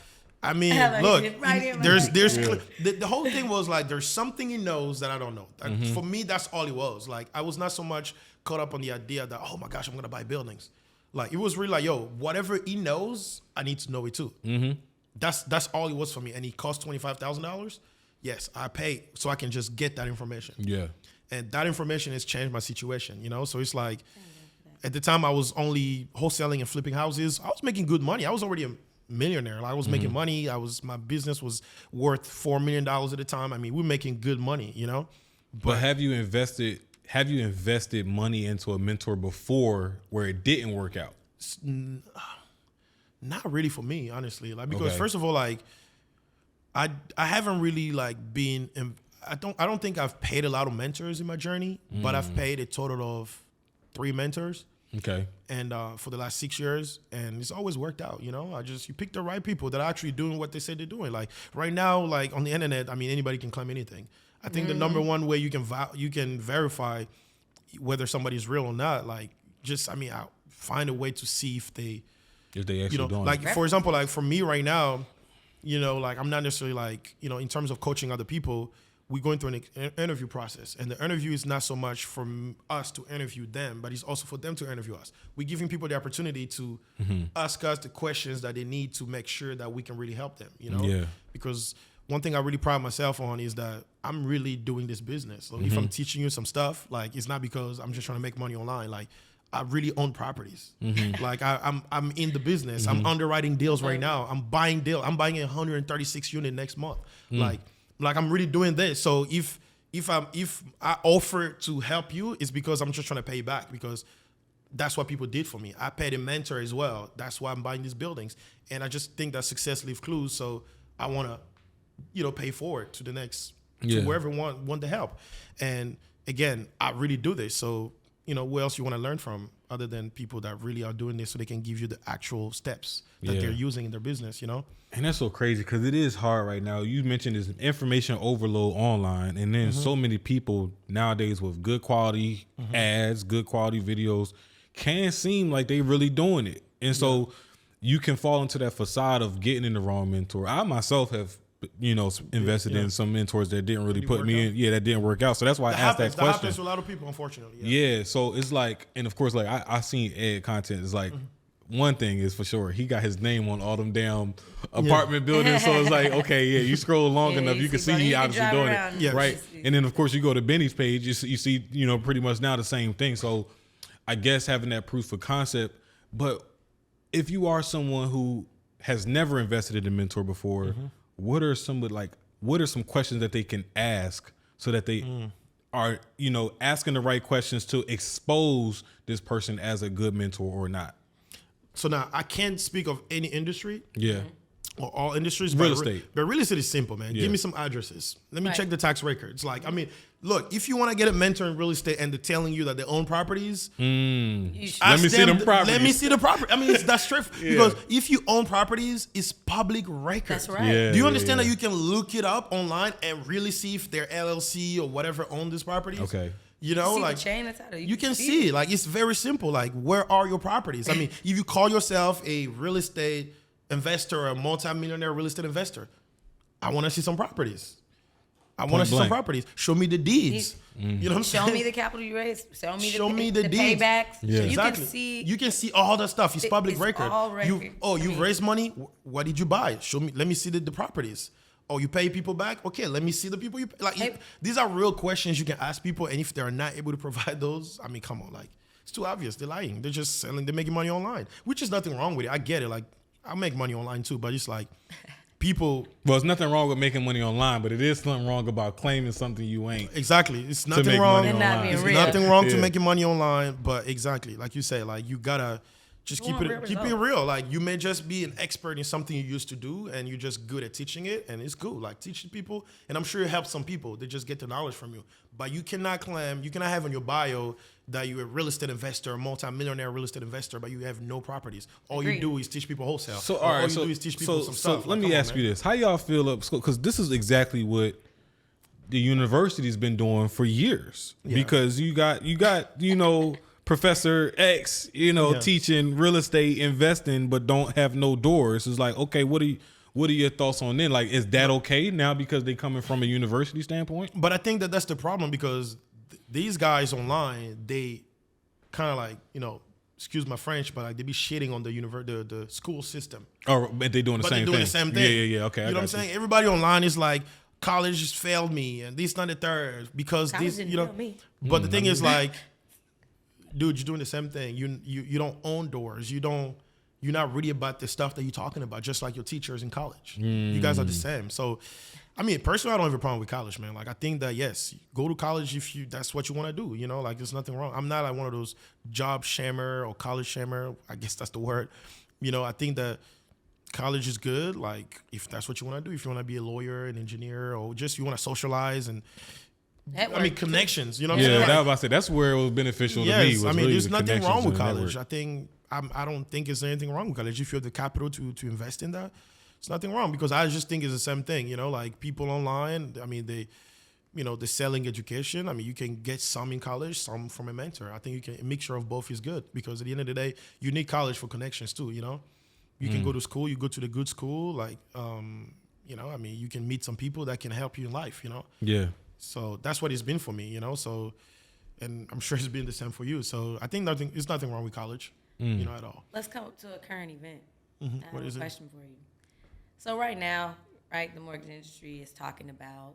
I mean, look, the whole thing was like, there's something he knows that I don't know. For me, that's all it was. Like I was not so much caught up on the idea that, oh my gosh, I'm gonna buy buildings. Like it was really like, yo, whatever he knows, I need to know it too. That's all it was for me. And he cost $25,000. Yes, I paid so I can just get that information. Yeah, and that information has changed my situation. So it's like, at the time I was only wholesaling and flipping houses. I was making good money. I was already a millionaire. Like, I was making money. My business was worth $4 million at the time. I mean, we're making good money. But have you invested money into a mentor before where it didn't work out? Not really for me, honestly. Like, because first of all, like I haven't really like been. I don't think I've paid a lot of mentors in my journey, but I've paid a total of 3 mentors. Okay. And for the last 6 years, and it's always worked out. You pick the right people that are actually doing what they say they're doing. Like right now, like on the internet, I mean, anybody can claim anything. I think the number one way you can verify whether somebody's real or not, like I find a way to see if they actually doing like it. For example, like for me right now, like I'm not necessarily like, in terms of coaching other people, we're going through an interview process, and the interview is not so much for us to interview them, but it's also for them to interview us. We're giving people the opportunity to ask us the questions that they need to make sure that we can really help them, Yeah. Because one thing I really pride myself on is that I'm really doing this business. So if I'm teaching you some stuff, like it's not because I'm just trying to make money online. Like I really own properties. Like I'm in the business. I'm underwriting deals right now. I'm buying deals. I'm buying a 136 unit next month. Like I'm really doing this. So if I offer to help you, it's because I'm just trying to pay you back, because that's what people did for me. I paid a mentor as well. That's why I'm buying these buildings. And I just think that success leaves clues. So I want to, pay forward to the next, to wherever want the help. And again, I really do this. So, where else you want to learn from other than people that really are doing this so they can give you the actual steps that they're using in their business, And that's so crazy because it is hard right now. You mentioned this information overload online, and then so many people nowadays with good quality ads, good quality videos can seem like they really doing it. And so you can fall into that facade of getting in the wrong mentor. I myself have invested in some mentors that didn't really put me in. Yeah, that didn't work out. So that's why I asked that question. That happens to a lot of people, unfortunately. Yeah. So it's like, and of course, like I seen Ed content. It's like, one thing is for sure, he got his name on all them damn apartment buildings. So it's like, okay, you scroll long enough, you can see he obviously doing it, right? And then of course you go to Beni's page, you see, pretty much now the same thing. So I guess having that proof of concept. But if you are someone who has never invested in a mentor before, what are some questions that they can ask so that they are, asking the right questions to expose this person as a good mentor or not? So now I can't speak of any industry. Yeah. Or all industries. Real estate. But real estate is simple, man. Give me some addresses. Let me check the tax records. Like, I mean, look, if you want to get a mentor in real estate and they're telling you that they own properties, let me see them properties. Let me see the property. I mean, that's straight. Because if you own properties, it's public record. That's right. Yeah, do you understand that you can look it up online and really see if their LLC or whatever own these properties? Okay. See like the chain that's out of you can see, like, it's very simple. Like, where are your properties? I mean, if you call yourself a real estate investor or a multi-millionaire real estate investor, I want to see some properties. I want to see some blank. properties. Show me the deeds. You know what I'm saying? Show me the capital you raised. Show me the the deeds. paybacks. Yeah. You Exactly. can see. You can see all the stuff. It's public it's record. all record. You raised money. What did you buy? Show me. Let me see the properties. Oh, you pay people back? Okay, let me see the people you pay. Like these are real questions you can ask people, and if they're not able to provide those, I mean, come on, like it's too obvious. They're lying. They're just selling. They're making money online, which is nothing wrong with it. I get it. Like I make money online too, but it's like people. Well, there's nothing wrong with making money online, but it is something wrong about claiming something you ain't. Exactly. It's To nothing make wrong. money And not online. being It's real. nothing wrong to Yeah. making money online, but exactly like you say, like you gotta just You want real keep it results. real. Like you may just be an expert in something you used to do, and you're just good at teaching it, and it's cool. Like teaching people, and I'm sure it helps some people. They just get the knowledge from you. But you cannot claim, you cannot have on your bio that you're a real estate investor, a multi-millionaire real estate investor, but you have no properties. All you Agreed. do is teach people wholesale. So Or all right, you so, do is teach people some so stuff. let Like, me come on, ask you man. this: how y'all feel up? Because this is exactly what the university's been doing for years. Yeah. Because you got Professor X, Yeah. teaching real estate investing, but don't have no doors. It's like, okay, what are your thoughts on then? Like, is that okay now because they coming from a university standpoint? But I think that's the problem because these guys online, they kind of like, excuse my French, but like they be shitting on the school system. Or but they doing the But same they're doing thing. the same thing. Yeah. Okay, You know what I'm saying? Everybody online is like, college just failed me and this, not the third, because College these, didn't fail me. But the thing is like, dude, you're doing the same thing. You don't own doors. You're not really about the stuff that you're talking about, just like your teachers in college. You guys are the same. So, I mean, personally, I don't have a problem with college, man. Like, I think that, yes, go to college if that's what you want to do, like there's nothing wrong. I'm not like one of those job shamer or college shamer. I guess that's the word. I think that college is good. Like, if that's what you want to do, if you want to be a lawyer, an engineer, or just you want to socialize and, connections, you know what I'm Yeah, saying? that was about to say that's where it was beneficial to me. Yes, Was I mean, really there's the nothing connections wrong with and the college. network. I don't think there's anything wrong with college. If you have the capital to invest in that, it's nothing wrong because I just think it's the same thing. Like people online, I mean, they're selling education. I mean, you can get some in college, some from a mentor. I think a mixture of both is good because at the end of the day, you need college for connections too. You can go to school, you go to the good school, like, I mean, you can meet some people that can help you in life. Yeah. So that's what it's been for me, So, and I'm sure it's been the same for you. So I think there's nothing wrong with college, at all. Let's come to a current event. I What have is a it? question for you. So right now, the mortgage industry is talking about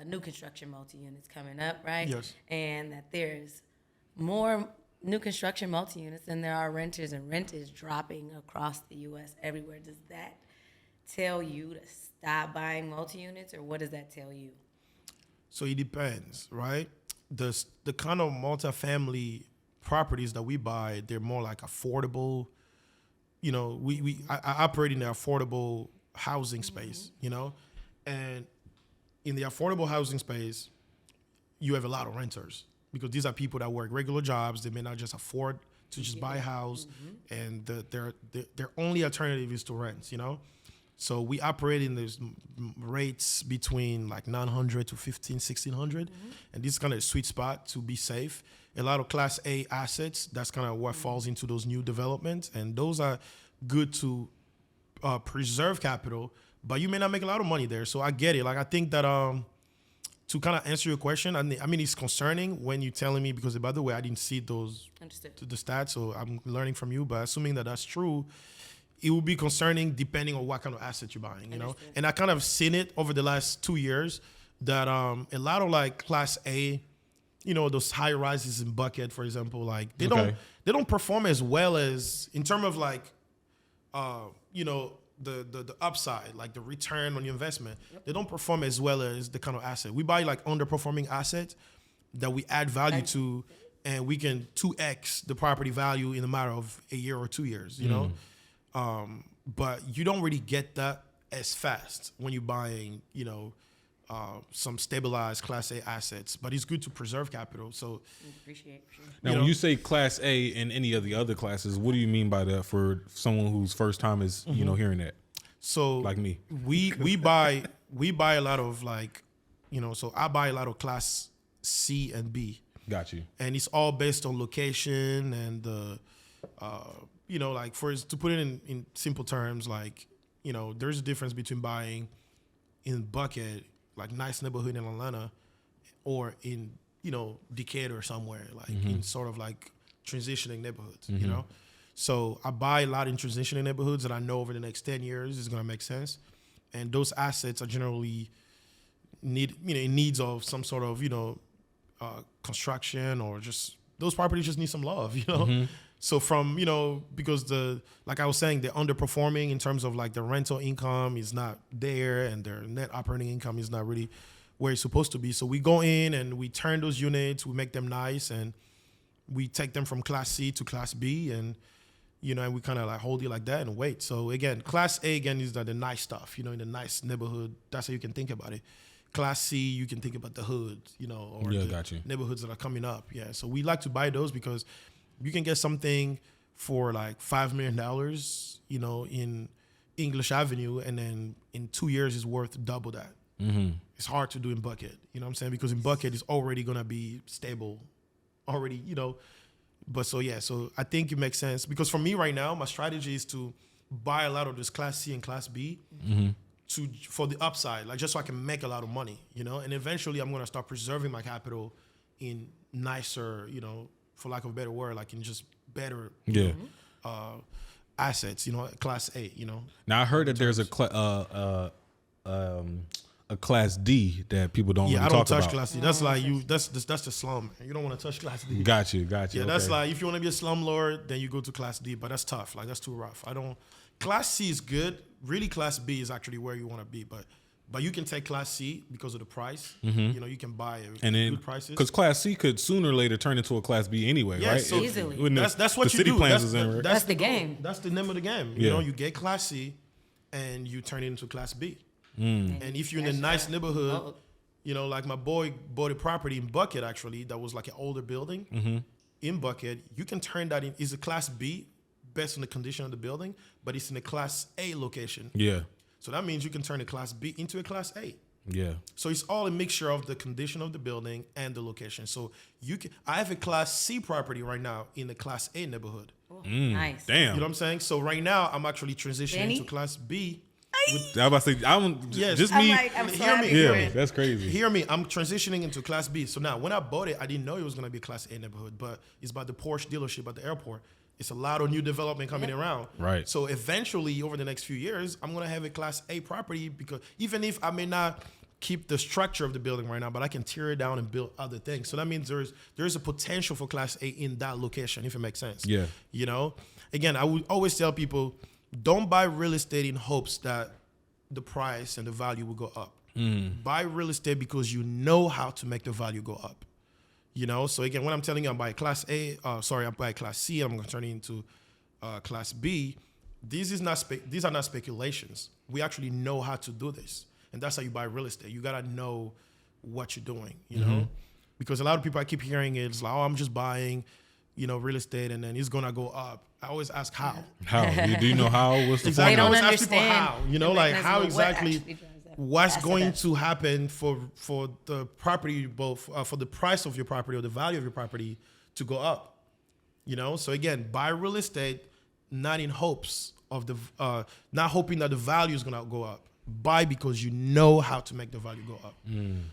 new construction multi-units coming up, right? Yes. And that there's more new construction multi-units than there are renters, and rent is dropping across the U.S. everywhere. Does that tell you to stop buying multi-units, or what does that tell you? So it depends, right? The kind of multifamily properties that we buy, they're more like affordable. I operate in the affordable housing space, and in the affordable housing space, you have a lot of renters because these are people that work regular jobs. They may not just afford to just buy a house, and their only alternative is to rent, So we operate in those rates between like 900 to 1600, and this is kind of a sweet spot to be safe. A lot of Class A assets, that's kind of what falls into those new developments, and those are good to preserve capital, but you may not make a lot of money there. So I get it. Like I think that to kind of answer your question, I mean it's concerning when you're telling me because by the way I didn't see those Understood. the stats, so I'm learning from you. But assuming that that's true, it will be concerning depending on what kind of asset you're buying, Understood. And I kind of seen it over the last 2 years that a lot of like Class A, those high rises in Bucket, for example, like they don't perform as well as in terms of like, the upside, like the return on your investment. Yep. They don't perform as well as the kind of asset we buy, like underperforming assets that we add value to, and we can 2x the property value in a matter of a year or 2 years, but you don't really get that as fast when you're buying, some stabilized Class A assets. But it's good to preserve capital. So Appreciate for sure. Now, when you say Class A and any of the other classes, what do you mean by that for someone whose first time is hearing that? So like me, we buy a lot of like, so I buy a lot of Class C and B. Got you. And it's all based on location and like to put it in simple terms, like, there's a difference between buying in Bucket, like nice neighborhood in Atlanta, or in Decatur or somewhere, like in sort of like transitioning neighborhoods. So I buy a lot in transitioning neighborhoods that I know over the next 10 years is going to make sense, and those assets are generally in needs of some sort of construction, or just those properties just need some love. So from because like I was saying, they're underperforming in terms of like the rental income is not there, and their net operating income is not really where it's supposed to be. So we go in and we turn those units, we make them nice, and we take them from Class C to Class B, and and we kind of like hold it like that and wait. So again, Class A is the nice stuff, in the nice neighborhood. That's how you can think about it. Class C, you can think about the hood, or the neighborhoods that are coming up. Yeah, so we like to buy those because you can get something for like $5 million, in English Avenue, and then in 2 years it's worth double that. It's hard to do in Buckhead, you know what I'm saying? Because in Buckhead it's already gonna be stable, already, But so I think it makes sense, because for me right now, my strategy is to buy a lot of this Class C and Class B for the upside, like just so I can make a lot of money, and eventually I'm gonna start preserving my capital in nicer, for lack of a better word, like in just better assets, Class A, Now I heard that there's a Class D that people don't really talk about. Yeah, I don't touch Class D. That's like that's the slum. You don't want to touch Class D. Got you. Yeah, okay. That's like, if you want to be a slumlord, then you go to Class D, but that's tough. Like, that's too rough. Class C is good. Really, Class B is actually where you want to be, but you can take Class C because of the price. You can buy it at good prices. Because Class C could sooner or later turn into a Class B anyway, right? So easily. That's what the you city do. plans is in, right? That's the game. That's the name of the game. You get Class C, and you turn it into Class B. And if you're in a nice neighborhood, like my boy bought a property in Buckhead, actually, that was like an older building in Buckhead. You can turn that in. It's a Class B based on the condition of the building, but it's in a Class A location. Yeah. So that means you can turn a Class B into a Class A. Yeah. So it's all a mixture of the condition of the building and the location. So I have a Class C property right now in a Class A neighborhood. Nice. Damn. You know what I'm saying? So right now I'm actually transitioning to Class B. I was about to say, just me. Hear me. That's crazy. Hear me. I'm transitioning into Class B. So now, when I bought it, I didn't know it was going to be a Class A neighborhood, but it's by the Porsche dealership at the airport. It's a lot of new development coming around. Right. So eventually, over the next few years, I'm going to have a Class A property, because even if I may not keep the structure of the building right now, but I can tear it down and build other things. So that means there's a potential for Class A in that location, if it makes sense. Yeah. Again, I would always tell people, don't buy real estate in hopes that the price and the value will go up. Buy real estate because you know how to make the value go up. So again, when I'm telling you I buy Class A, I buy Class C, I'm going to turn it into Class B. These are not speculations. We actually know how to do this, and that's how you buy real estate. You gotta know what you're doing. Because a lot of people I keep hearing it's like, oh, I'm just buying, real estate, and then it's gonna go up. I always ask how. How? Do you know how? What's the exactly? They I don't always ask people understand how. Like how exactly. What's That's going to happen for the property, both for the price of your property or the value of your property to go up? So again, buy real estate not in hopes of not hoping that the value is gonna go up. Buy because you know how to make the value go up.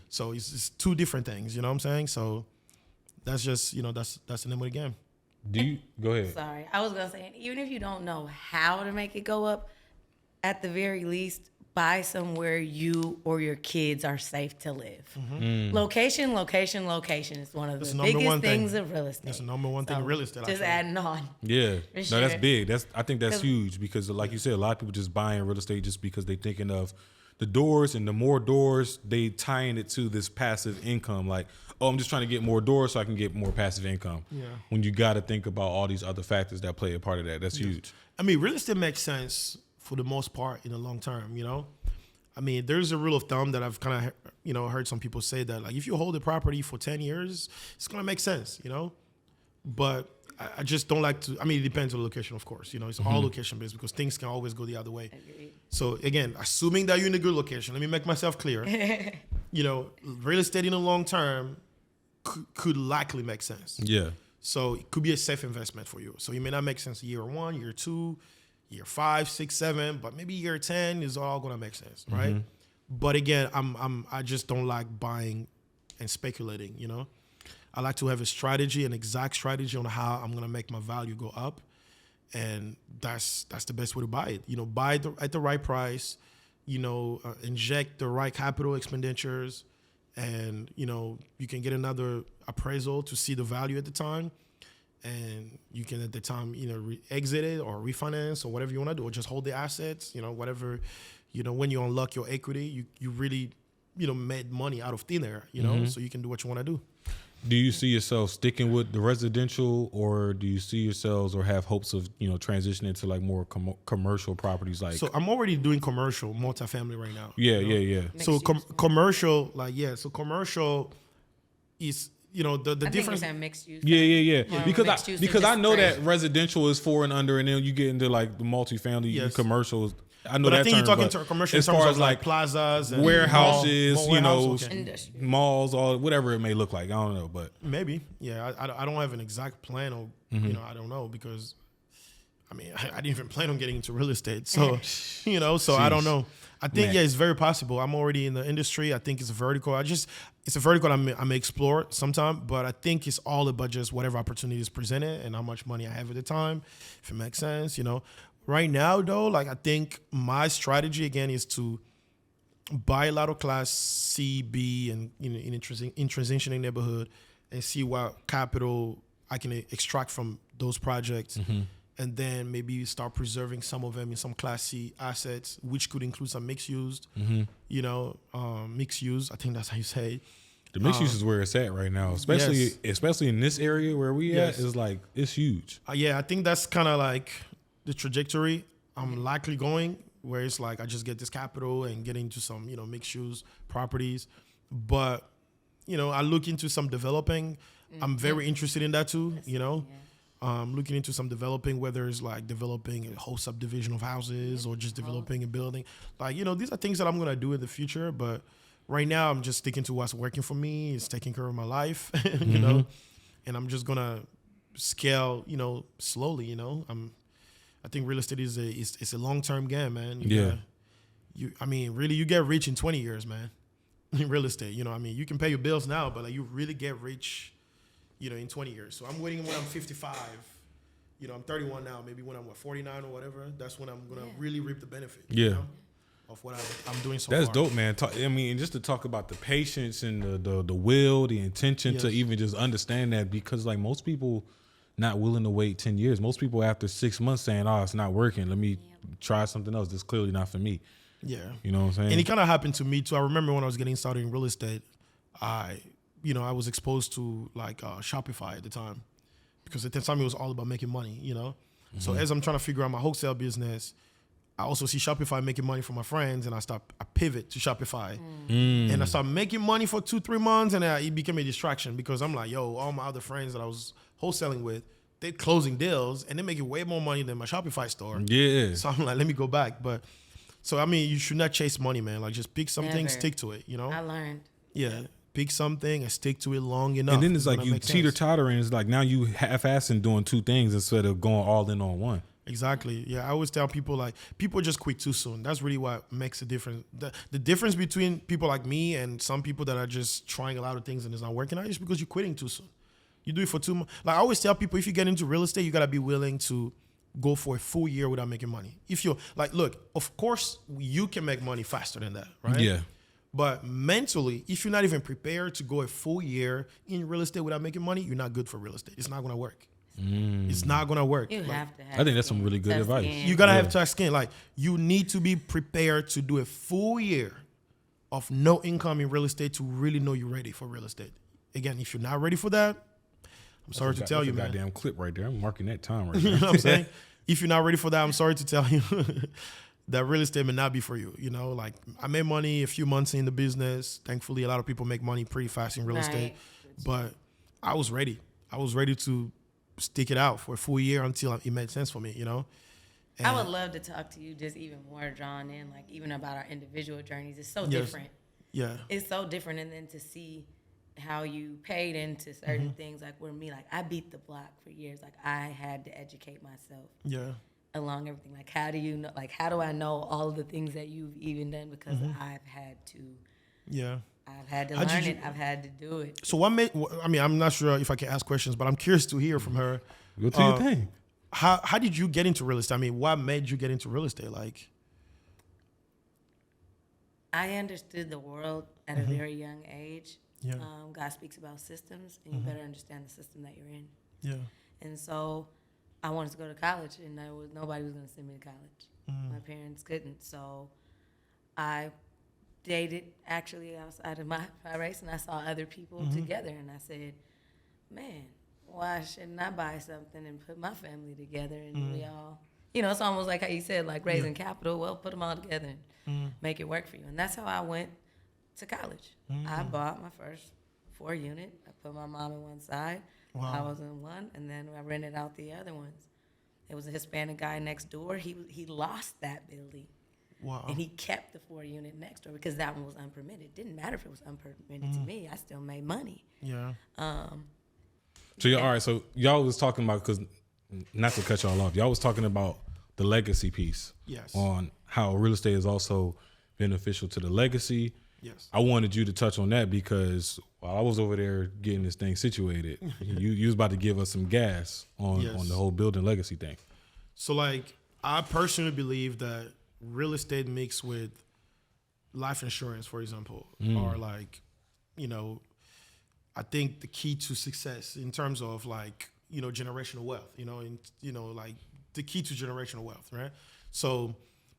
So it's two different things. You know what I'm saying? So that's just that's the name of the game. Do you go ahead? Sorry, I was gonna say, even if you don't know how to make it go up, at the very least, buy somewhere you or your kids are safe to live. Location is one of the biggest things of real estate. That's the number one thing in real estate. Just adding on. Yeah, For no, sure. that's big. I think that's huge, because like you said, a lot of people just buying real estate just because they thinking of the doors, and the more doors, they tying it to this passive income. Like, oh, I'm just trying to get more doors so I can get more passive income. Yeah. When you got to think about all these other factors that play a part of that. That's huge. I mean, real estate makes sense for the most part in the long term. I mean, there's a rule of thumb that I've kind of heard some people say that, like, if you hold a property for 10 years, it's gonna make sense. But I just don't like to. I mean, it depends on the location, of course. It's all location based, because things can always go the other way. Agreed. So again, assuming that you're in a good location, let me make myself clear. Real estate in the long term could likely make sense. Yeah. So it could be a safe investment for you. So it may not make sense year 1, year 2, year 5, 6, 7, but maybe year 10 is all gonna make sense, right? But again, I just don't like buying and speculating, I like to have a strategy, an exact strategy on how I'm gonna make my value go up, and that's the best way to buy it. Buy it at the right price, inject the right capital expenditures, and you can get another appraisal to see the value at the time, and you can at the time exit it or refinance or whatever you want to do, or just hold the assets, whatever, when you unlock your equity, you really made money out of thin air, so you can do what you want to do. Do you see yourself sticking with the residential, or do you see yourselves or have hopes of transitioning to like more commercial properties? Like, so I'm already doing commercial multifamily right now. Yeah. So commercial, so commercial is the I think you're difference. saying mixed use. Yeah. Or Because mixed use because is I know just that residential is 4 and under, and then you get into like the multifamily Yes. commercials. I know But that I think term, you're talking but to commercial as in terms far of as like plazas and warehouses, mall warehouse, okay. Industry. malls, or whatever it may look like. I don't know, but Maybe, yeah. I don't have an exact plan, or I don't know, because I didn't even plan on getting into real estate, so so I don't know. I think Man. it's very possible. I'm already in the industry. I think it's a vertical. It's a vertical I may explore sometime, but I think it's all about just whatever opportunity is presented and how much money I have at the time, if it makes sense. Right now though, like I think my strategy again is to buy a lot of class C, B, and in transitioning neighborhood, and see what capital I can extract from those projects, and then maybe start preserving some of them in some class C assets, which could include some mixed use. Mixed use. I think that's how you say it. the mixed use is where it's at right now, especially in this area where we Yes. at. Is like it's huge. Yeah, I think that's kind of like the trajectory I'm likely going, where it's like I just get this capital and get into some, mixed use properties. But, I look into some developing. I'm very interested in that too, looking into some developing, whether it's like developing a whole subdivision of houses or just developing a building. Like, these are things that I'm going to do in the future. But right now I'm just sticking to what's working for me. It's taking care of my life, and I'm just going to scale, slowly, I think real estate is it's a long-term game, man. You get rich in 20 years, man. In real estate, you can pay your bills now, but like you really get rich, in 20 years. So I'm waiting when I'm 55. I'm 31 now. Maybe when I'm 49 or whatever, that's when I'm gonna really reap the benefit. Of what I'm doing so far. That's dope, man. Just to talk about the patience and the will, the intention to even just understand that, because like most people not willing to wait 10 years. Most people after 6 months saying, "Oh, it's not working. Let me try something else. This is clearly not for me." Yeah. You know what I'm saying? And it kind of happened to me too. I remember when I was getting started in real estate, I was exposed to like Shopify at the time, because at the time it was all about making money, So as I'm trying to figure out my wholesale business, I also see Shopify making money for my friends, and I pivot to Shopify, and I started making money for 2-3 months, and it became a distraction, because I'm like, all my other friends that I was wholesaling with, they're closing deals and they're making way more money than my Shopify store. Yeah. So I'm like, let me go back. But so you should not chase money, man. Like just pick something, Never. stick to it. I learned. Yeah. Pick something and stick to it long enough. And then it's like gonna you make sense. teeter-tottering. It's like now you half-assing doing 2 things instead of going all in on one. Exactly. Yeah, I always tell people, like, people just quit too soon. That's really what makes a difference. The difference between people like me and some people that are just trying a lot of things and it's not working out is because you're quitting too soon. You do it for 2 months. Like, I always tell people, if you get into real estate, you got to be willing to go for a full year without making money. If you're like, look, of course, you can make money faster than that, right? Yeah. But mentally, if you're not even prepared to go a full year in real estate without making money, you're not good for real estate. It's not going to work. It's not going to work. You Like, have to have I think that's some skin, really good tough advice. skin. you got to have tough skin. Like, you need to be prepared to do a full year of no income in real estate to really know you're ready for real estate. Again, if you're not ready for that, I'm sorry to tell you, man. Goddamn clip right there. I'm marking that time right You know there. what I'm saying? If you're not ready for that, I'm sorry to tell you that real estate may not be for you. Like, I made money a few months in the business. Thankfully, a lot of people make money pretty fast in real estate. But I was ready. I was ready to stick it out for a full year until it made sense for me, And I would love to talk to you just even more drawn in, like even about our individual journeys. It's so different. Yeah. It's so different. And then to see how you paid into certain things, like with me, like I beat the block for years. Like I had to educate myself. Yeah. along everything. Like, how do you know? Like, how do I know all of the things that you've even done? Because I've had to. Yeah. I've had to How did learn you- it. I've had to do it. So what made? I mean, I'm not sure if I can ask questions, but I'm curious to hear from her. Go to your thing. How did you get into real estate? I mean, what made you get into real estate? Like, I understood the world at a very young age. Yeah. God speaks about systems, and you better understand the system that you're in. yeah, And so I wanted to go to college, and nobody was going to send me to college. My parents couldn't. So I dated actually outside of my race, and I saw other people together, and I said, man, why shouldn't I buy something and put my family together, and we all, it's almost like how you said, like raising capital. Well, put them all together and make it work for you. And that's how I went to college. I bought my first 4-unit. I put my mom in one side. Wow. I was in one, and then I rented out the other ones. There was a Hispanic guy next door. He lost that building. wow, And he kept the 4-unit next door because that one was unpermitted. Didn't matter if it was unpermitted to me. I still made money. yeah, So all right. So y'all was talking about, because not to cut y'all off, y'all was talking about the legacy piece. Yes. On how real estate is also beneficial to the legacy. yes, I wanted you to touch on that because while I was over there getting this thing situated, you was about to give us some gas on Yes. the whole building legacy thing. So, like, I personally believe that real estate mixed with life insurance, for example, are like, I think the key to success in terms of like, generational wealth, like the key to generational wealth, right? So,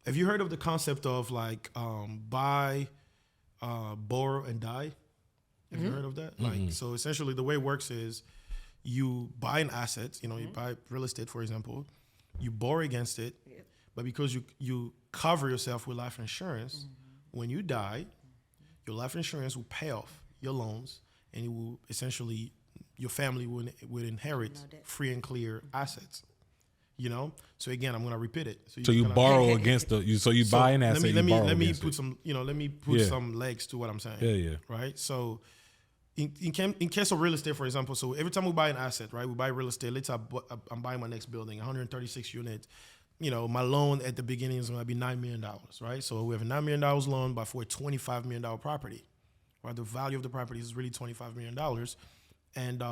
have you heard of the concept of like buy, borrow, and die? Have you heard of that? Like, so essentially the way it works is you buy an asset, you buy real estate, for example, you borrow against it, but because you cover yourself with life insurance, when you die, your life insurance will pay off your loans, and it will essentially, your family will inherit No debt. free and clear assets. So again, I'm gonna repeat it. So you kinda- borrow against you buy an asset. Let me you borrow let me against put it. some let me put Yeah. some legs to what I'm saying. Yeah. Right. So in case of real estate, for example, so every time we buy an asset, right, we buy real estate. Let's say I'm buying my next building, 136 units. My loan at the beginning is going to be $9 million, right? So we have a $9 million loan, but for a $25 million property, right? The value of the property is really $25 million. And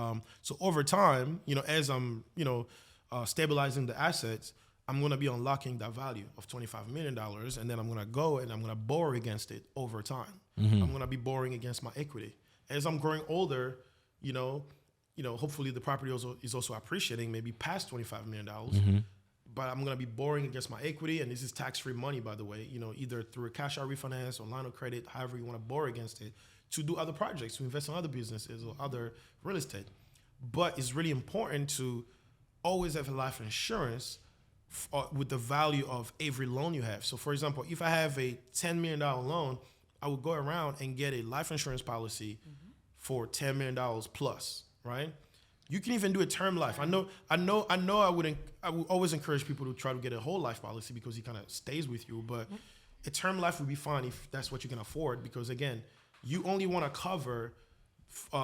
so over time, as I'm, stabilizing the assets, I'm going to be unlocking that value of $25 million. And then I'm going to go and I'm going to borrow against it over time. I'm going to be borrowing against my equity. As I'm growing older, hopefully the property is also appreciating, maybe past $25 million. But I'm gonna be borrowing against my equity, and this is tax-free money, by the way. Either through a cash-out refinance or line of credit, however you want to borrow against it, to do other projects, to invest in other businesses or other real estate. But it's really important to always have a life insurance with the value of every loan you have. So, for example, if I have a $10 million loan, I would go around and get a life insurance policy for $10 million plus, right? You can even do a term life. I know. I would always encourage people to try to get a whole life policy because it kind of stays with you. But a term life would be fine if that's what you can afford. Because again, you only want to cover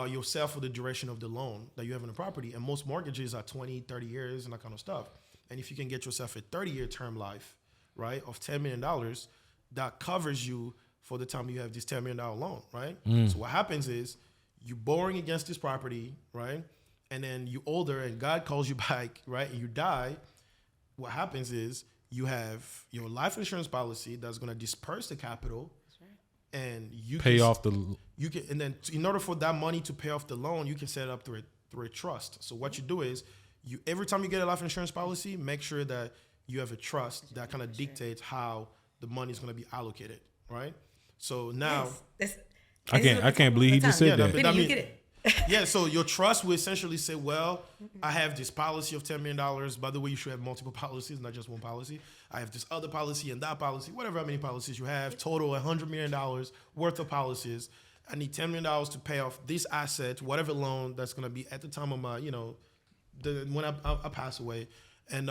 yourself for the duration of the loan that you have in the property. And most mortgages are 20, 30 years and that kind of stuff. And if you can get yourself a 30-year term life, right, of $10 million, that covers you for the time you have this $10 million loan, right? So what happens is you borrowing against this property, right? And then you older and God calls you back, right? And you die. What happens is you have your life insurance policy that's going to disperse the capital. That's right. And you Pay can, off the. you can, and then in order for that money to pay off the loan, you can set it up through a trust. So what you do is every time you get a life insurance policy, make sure that you have a trust that kind of dictates how the money is going to be allocated, right? So now, I can't believe he just said that. but I You mean- get it. yeah, so your trust will essentially say, well, I have this policy of $10 million. By the way, you should have multiple policies, not just one policy. I have this other policy and that policy, whatever how many policies you have, total $100 million worth of policies. I need $10 million to pay off this asset, whatever loan that's going to be at the time of my, when I pass away. And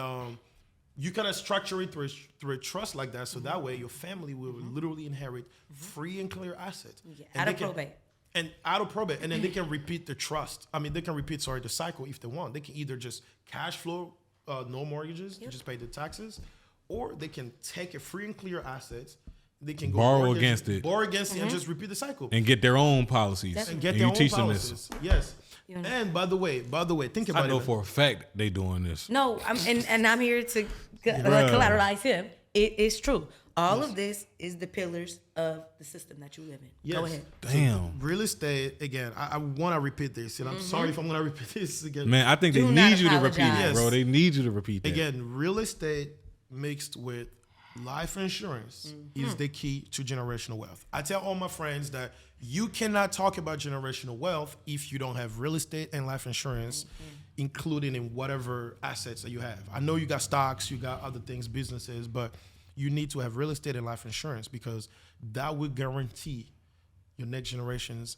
you kind of structure it through a trust like that. So that way your family will literally inherit free and clear assets. Yeah, And out they of can- probate. And out of probate, and then they can repeat the trust. I mean, they can repeat, the cycle if they want. They can either just cash flow no mortgages, you just pay the taxes, or they can take a free and clear assets. They can go Borrow against it, and just repeat the cycle and get their own policies. Definitely. and get And their you own teach them policies. this. Yes. know. And by the way, think about I know it. for a fact they doing this. No, and I'm here to collateralize him. It is true. All of this is the pillars of the system that you live in. Yes. Go ahead. Damn. Real estate, again, I want to repeat this, and I'm sorry if I'm going to repeat this again. Man, I think they Do not need you to repeat apologize. it, bro. They need you to repeat that. Again, real estate mixed with life insurance is the key to generational wealth. I tell all my friends that you cannot talk about generational wealth if you don't have real estate and life insurance included in whatever assets that you have. I know you got stocks, you got other things, businesses, but you need to have real estate and life insurance because that will guarantee your next generations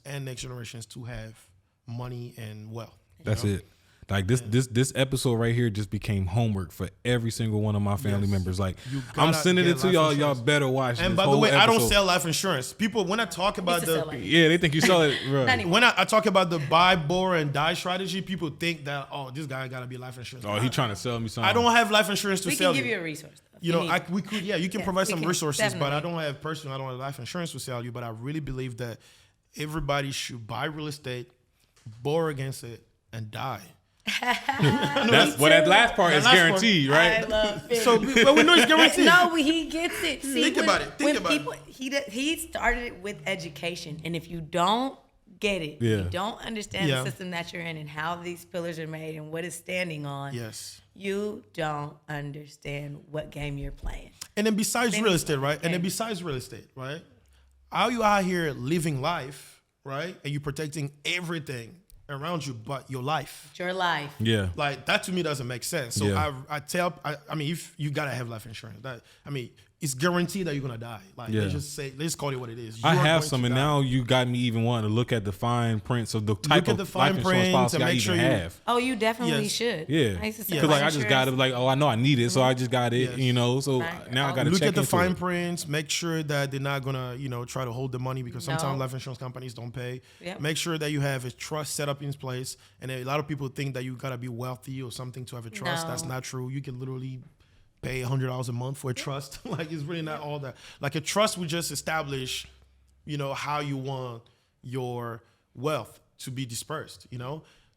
to have money and wealth. That's it. Like this episode right here just became homework for every single one of my family members. Like You I'm gotta sending get it to life y'all. insurance. Y'all better watch. And this by the whole way, I don't episode. sell life insurance. People, when I talk about Used to sell the it. Yeah, they think you sell it, bro. Not anymore. when I talk about the buy, borrow, and die strategy, people think that this guy gotta be life insurance. Oh, he trying to sell me something. I don't have life insurance to We sell can give you a resource. Though, if You know, need. we could, you can Yeah, provide we some can, resources, but I definitely. I don't have life insurance to sell you. But I really believe that everybody should buy real estate, borrow against it, and die. That's what that last part is That last guaranteed, I right? love it. So, but we know it's guaranteed. No, he gets it. See, Think about it. Think about it. He started it with education, and if you don't get it, Yeah. you don't understand Yeah. the system that you're in and how these pillars are made and what it's standing on. Yes. You don't understand what game you're playing. And then besides real estate, right? And then Okay. besides real estate, right? How you out here living life, right? And you protecting everything around you but your life. It's your life. Yeah. Like that to me doesn't make sense. So Yeah. I mean, if you gotta have life insurance, it's guaranteed that you're gonna die. Like Yeah. let's call it what it is. I You are have going some, to and die. now you got me even wanting to look at the fine prints of the type at of the life fine insurance print policy and I make even sure you- have. Oh, you definitely Yes. should. Yeah, I used to sell because like I just got insurance. it. Like, oh, I know I need it, so I just got it. Yes. You know, so Right. now I got to Look check at the into fine it. prints. Make sure that they're not gonna, try to hold the money because sometimes No. life insurance companies don't pay. Yep. Make sure that you have a trust set up in place. And a lot of people think that you gotta be wealthy or something to have a trust. No. That's not true. You can literally pay $100 a month for a trust. Like it's really not all that. Like a trust would just establish, how you want your wealth to be dispersed.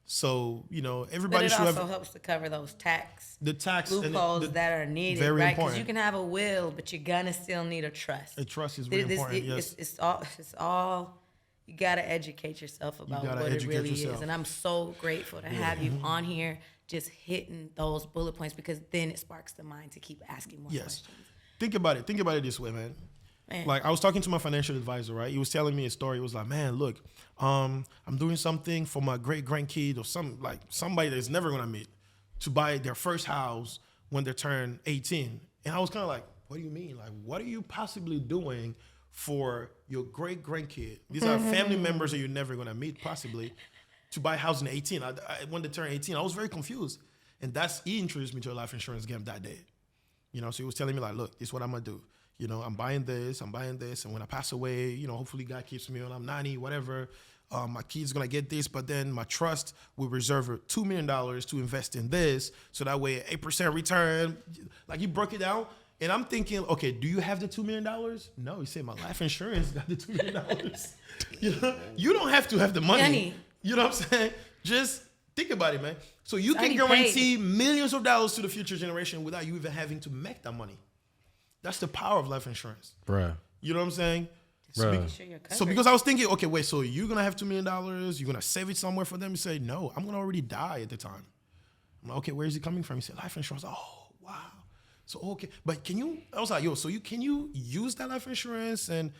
So But everybody it should also have helps to cover those tax the tax and loopholes that are needed, very right? Because important. you can have a will, but you're gonna still need a trust. A trust is really important. Yes. It's all. You gotta educate yourself about gotta what it educate really yourself. is, and I'm so grateful to have you on here, just hitting those bullet points because then it sparks the mind to keep asking more Yes. questions. Think about it. Think about it this way, man. Like I was talking to my financial advisor, right? He was telling me a story. It was like, man, look, I'm doing something for my great grandkid or somebody that's never gonna meet to buy their first house when they turn 18. And I was kind of like, what do you mean? Like, what are you possibly doing for your great grandkid? These are family members that you're never gonna meet, possibly, to buy a house in 18. When they turn 18, I was very confused, and he introduced me to a life insurance game that day. So he was telling me like, look, this is what I'm gonna do. I'm buying this, and when I pass away, hopefully God keeps me when I'm 90, whatever. My kid's gonna get this, but then my trust will reserve $2 million to invest in this, so that way 8% return. Like he broke it down, and I'm thinking, okay, do you have the $2 million? No, he said my life insurance got the $2 million. You don't have to have the money. Jenny. You know what I'm saying? Just think about it, man. So you It's can already guarantee millions of dollars to the future generation without you even having to make that money. That's the power of life insurance. Bruh. You know what I'm saying? Bruh. Making sure you're So covered. because I was thinking, okay, wait, so you're gonna have $2 million, you're gonna save it somewhere for them? You say, no, I'm gonna already die at the time. I'm like, okay, where is it coming from? You say, life insurance. Oh, wow. So okay, but I was like, can you use that life insurance, and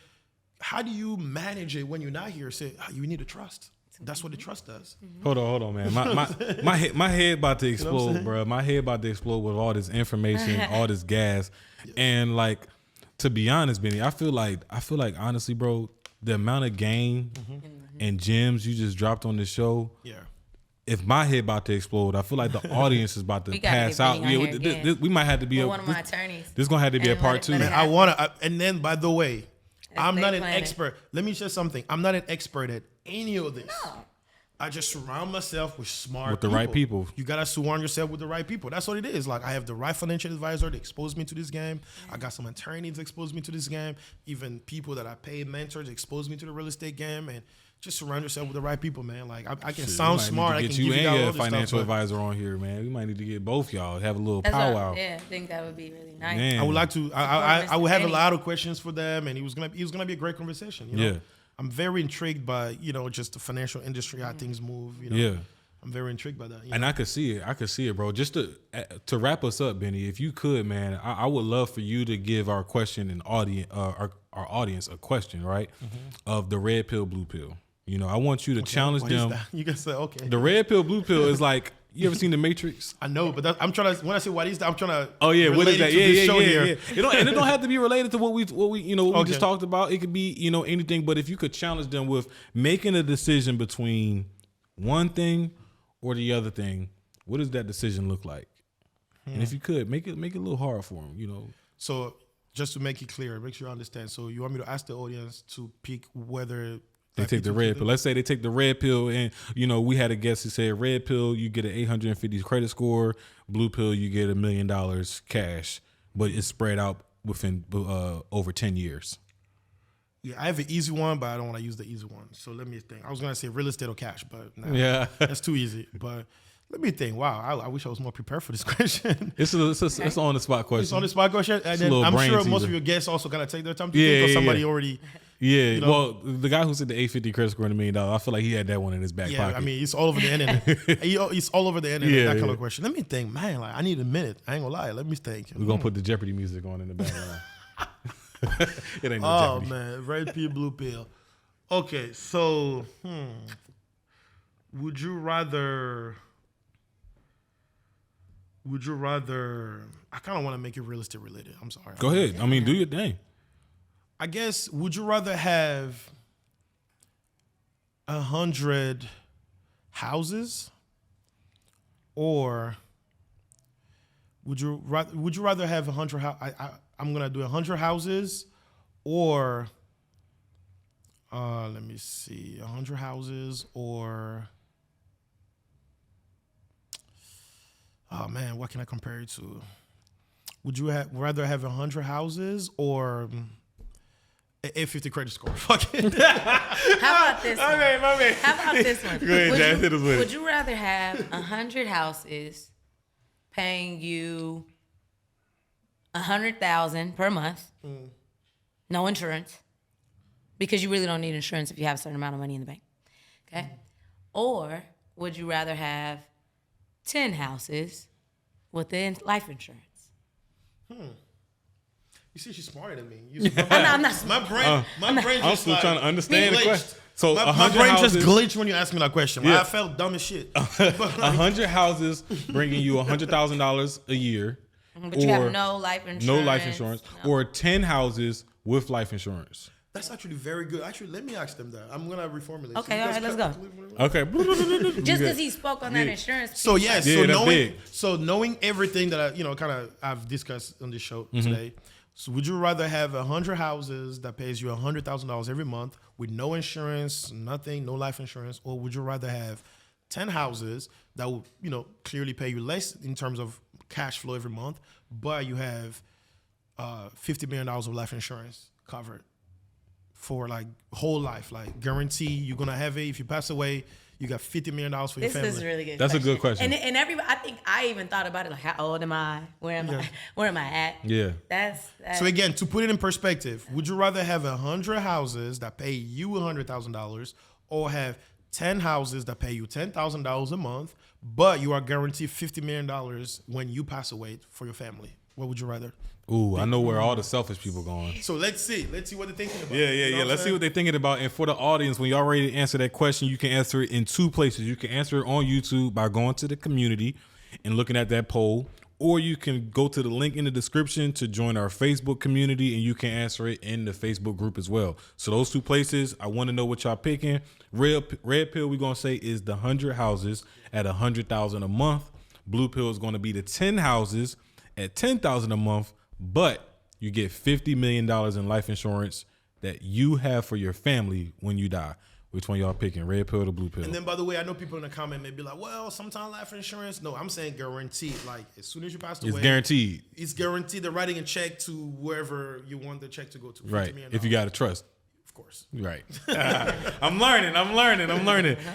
how do you manage it when you're not here? Say, you need a trust. That's what the trust does. Hold on, man. My head about to explode, bro. My head about to explode with all this information, all this gas, and like, to be honest, Benny, I feel like honestly, bro, the amount of game and gems you just dropped on the show. Yeah. If my head about to explode, I feel like the audience is about to We gotta pass get out. Benny on Yeah, here again. we might have to be With one of my attorneys. This gonna have to be a And part let it- two. let it Man, happen. And then by the way, I'm Estate not an planning. expert. Let me share something. I'm not an expert at any of this. I just surround myself with smart With the right people. You gotta surround yourself with the right people. That's what it is. Like I have the right financial advisor to expose me to this game. I got some attorneys to expose me to this game. Even people that I pay mentors expose me to the real estate game. And just surround yourself with the right people, man. Like I can sound smart. I can get you give and you all your this financial stuff, but advisor on here, man. We might need to get both y'all have a little That's powwow. yeah, I think that would be really nice. Man. I would like to. I would have a Beni. lot of questions for them, and it was gonna be a great conversation. You know? Yeah. I'm very intrigued by just the financial industry, how things move. Yeah. I'm very intrigued by that. And I could see it, bro. Just to wrap us up, Benny, if you could, man, I would love for you to give our question and audience, our audience a question, right? Of the red pill, blue pill. I want you to challenge What is them. that? You can say okay. The red pill, blue pill is like, you ever seen The Matrix? I know, but I'm trying to. When I say what is that, I'm trying to. Oh yeah, what is relate that? it to this show Yeah. here. It don't have to be related to what we Okay. just talked about. It could be anything. But if you could challenge them with making a decision between one thing or the other thing, what does that decision look like? And if you could make it a little hard for them, So just to make it clear, make sure you understand. So you want me to ask the audience to pick whether They take the red pill. Let's say they take the red pill, and we had a guest who said red pill, you get an 850 credit score. Blue pill, you get $1 million cash, but it's spread out within over 10 years. Yeah, I have an easy one, but I don't want to use the easy one. So let me think. I was gonna say real estate or cash, but nah, Yeah. that's too easy. But let me think. Wow, I wish I was more prepared for this question. It's on the spot question. It's on the spot question, and a then little I'm brain sure most teaser. of your guests also gotta take their time to Yeah, think, or yeah, somebody yeah. already. Yeah, know? well, the guy who said the 850 credit score and $1 million, I feel like he had that one in his back Yeah, pocket. I mean, it's all over the internet. It's all over the internet. Yeah, that kind yeah. of question. Let me think, man. Like I need a minute. I ain't gonna lie. Let me think. We're gonna put the Jeopardy music on in the background. It ain't no Oh Jeopardy. man, red pill, blue pill. Okay, so would you rather? I kind of want to make it real estate related. I'm sorry. Go ahead. I mean, do your thing. I guess. Would you rather have 100 houses, or would you rather have 100? I'm gonna do 100 houses, or let me see, 100 houses, or oh man, what can I compare it to? Would you rather have 100 houses or a 50 credit score? Fuck it. How about this one? My man. How about this one? Go ahead, Jazz, hit us with it. Would you rather have 100 houses paying you $100,000 per month, no insurance, because you really don't need insurance if you have a certain amount of money in the bank, okay? Or would you rather have 10 houses with life insurance? You see, she's smarter than me. I'm not My brain I'm just still like, trying to understand the glitched. question. So my 100 brain houses, just glitched when you asked me that question. Yeah. I felt dumb as shit. 100 houses bringing you $100,000 a year. But you have no life insurance. No life insurance. No. Or 10 houses with life insurance. That's actually very good. Actually, let me ask them that. I'm gonna reformulate. Okay, all right, let's go. Okay. Just because he spoke on that Yeah. insurance. So yes, Yeah, that's big. knowing everything that I've discussed on this show today. So would you rather have 100 houses that pays you $100,000 every month with no insurance, nothing, no life insurance, or would you rather have 10 houses that will clearly pay you less in terms of cash flow every month, but you have $50 million of life insurance covered for like whole life, like guarantee you're gonna have it if you pass away. You got $50 million for your This family. is a really good. That's a good question. And I think I even thought about it like, how old am I? Where am I? Where am I at? Yeah. That's So again, to put it in perspective, would you rather have 100 houses that pay you $100,000 or have 10 houses that pay you $10,000 a month, but you are guaranteed $50 million when you pass away for your family? What would you rather? Ooh, I know where all the selfish people going. So let's see what they're thinking about. Yeah. You know what Let's I'm see what they're thinking about. And for the audience, when y'all ready to answer that question, you can answer it in two places. You can answer it on YouTube by going to the community and looking at that poll, or you can go to the link in the description to join our Facebook community, and you can answer it in the Facebook group as well. So those two places, I want to know what y'all picking. Red pill, we're gonna say is the 100 houses at $100,000 a month. Blue pill is gonna be the 10 houses at $10,000 a month, but you get $50 million in life insurance that you have for your family when you die. Which one y'all picking? Red pill or blue pill? And then, by the way, I know people in the comment may be like, well, sometimes life insurance. No, I'm saying guaranteed. Like, as soon as you pass away, it's guaranteed. It's guaranteed. They're writing a check to wherever you want the check to go to. Right. If you got to trust. Of course. Right. I'm learning.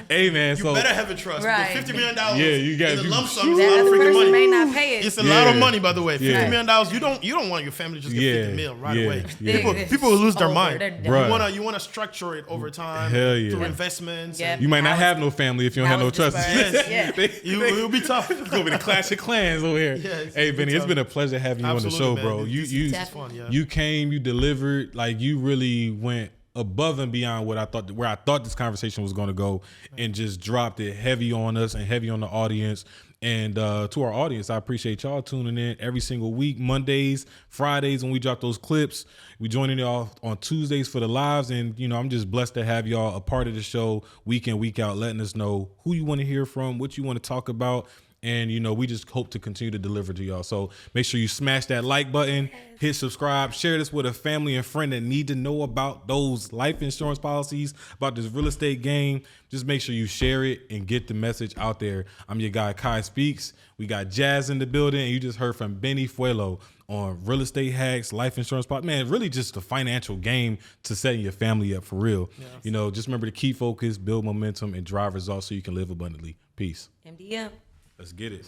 Hey, man. You So better have a trust. Right. $50 million you got in a you- lump sum is a That lot of other freaking person money. may not pay it. It's a lot of Yeah. money, by the way. $50 Yeah. million. You don't want your family to just get Yeah. 50 mil right Yeah. away. Yeah. People will lose their Over. mind. They're done. Bruh. You want to structure it over time Hell yeah. through Yeah. investments. Yeah. and You might not I was- have no family if you don't I have no was trust. dispersed. Yeah. It'll be tough. It's gonna be the Clash of Clans over here. it's Hey, Benny, it's tough. been a pleasure having you on the show, Absolutely, man. bro. This is fun, yeah. You came, you delivered, like you really went above and beyond where I thought this conversation was gonna go, and just dropped it heavy on us and heavy on the audience. And to our audience, I appreciate y'all tuning in every single week, Mondays, Fridays when we drop those clips. We joining y'all on Tuesdays for the lives, and I'm just blessed to have y'all a part of the show week in, week out, letting us know who you want to hear from, what you want to talk about. And, we just hope to continue to deliver to y'all. So make sure you smash that like button, hit subscribe, share this with a family and friend that need to know about those life insurance policies, about this real estate game. Just make sure you share it and get the message out there. I'm your guy, Kai Speaks. We got Jazz in the building, and you just heard from Beni Fwelo on real estate hacks, life insurance policy. Man, really just the financial game to setting your family up for real. Yes. Just remember to keep focus, build momentum, and drive results so you can live abundantly. Peace. MDM. Let's get it.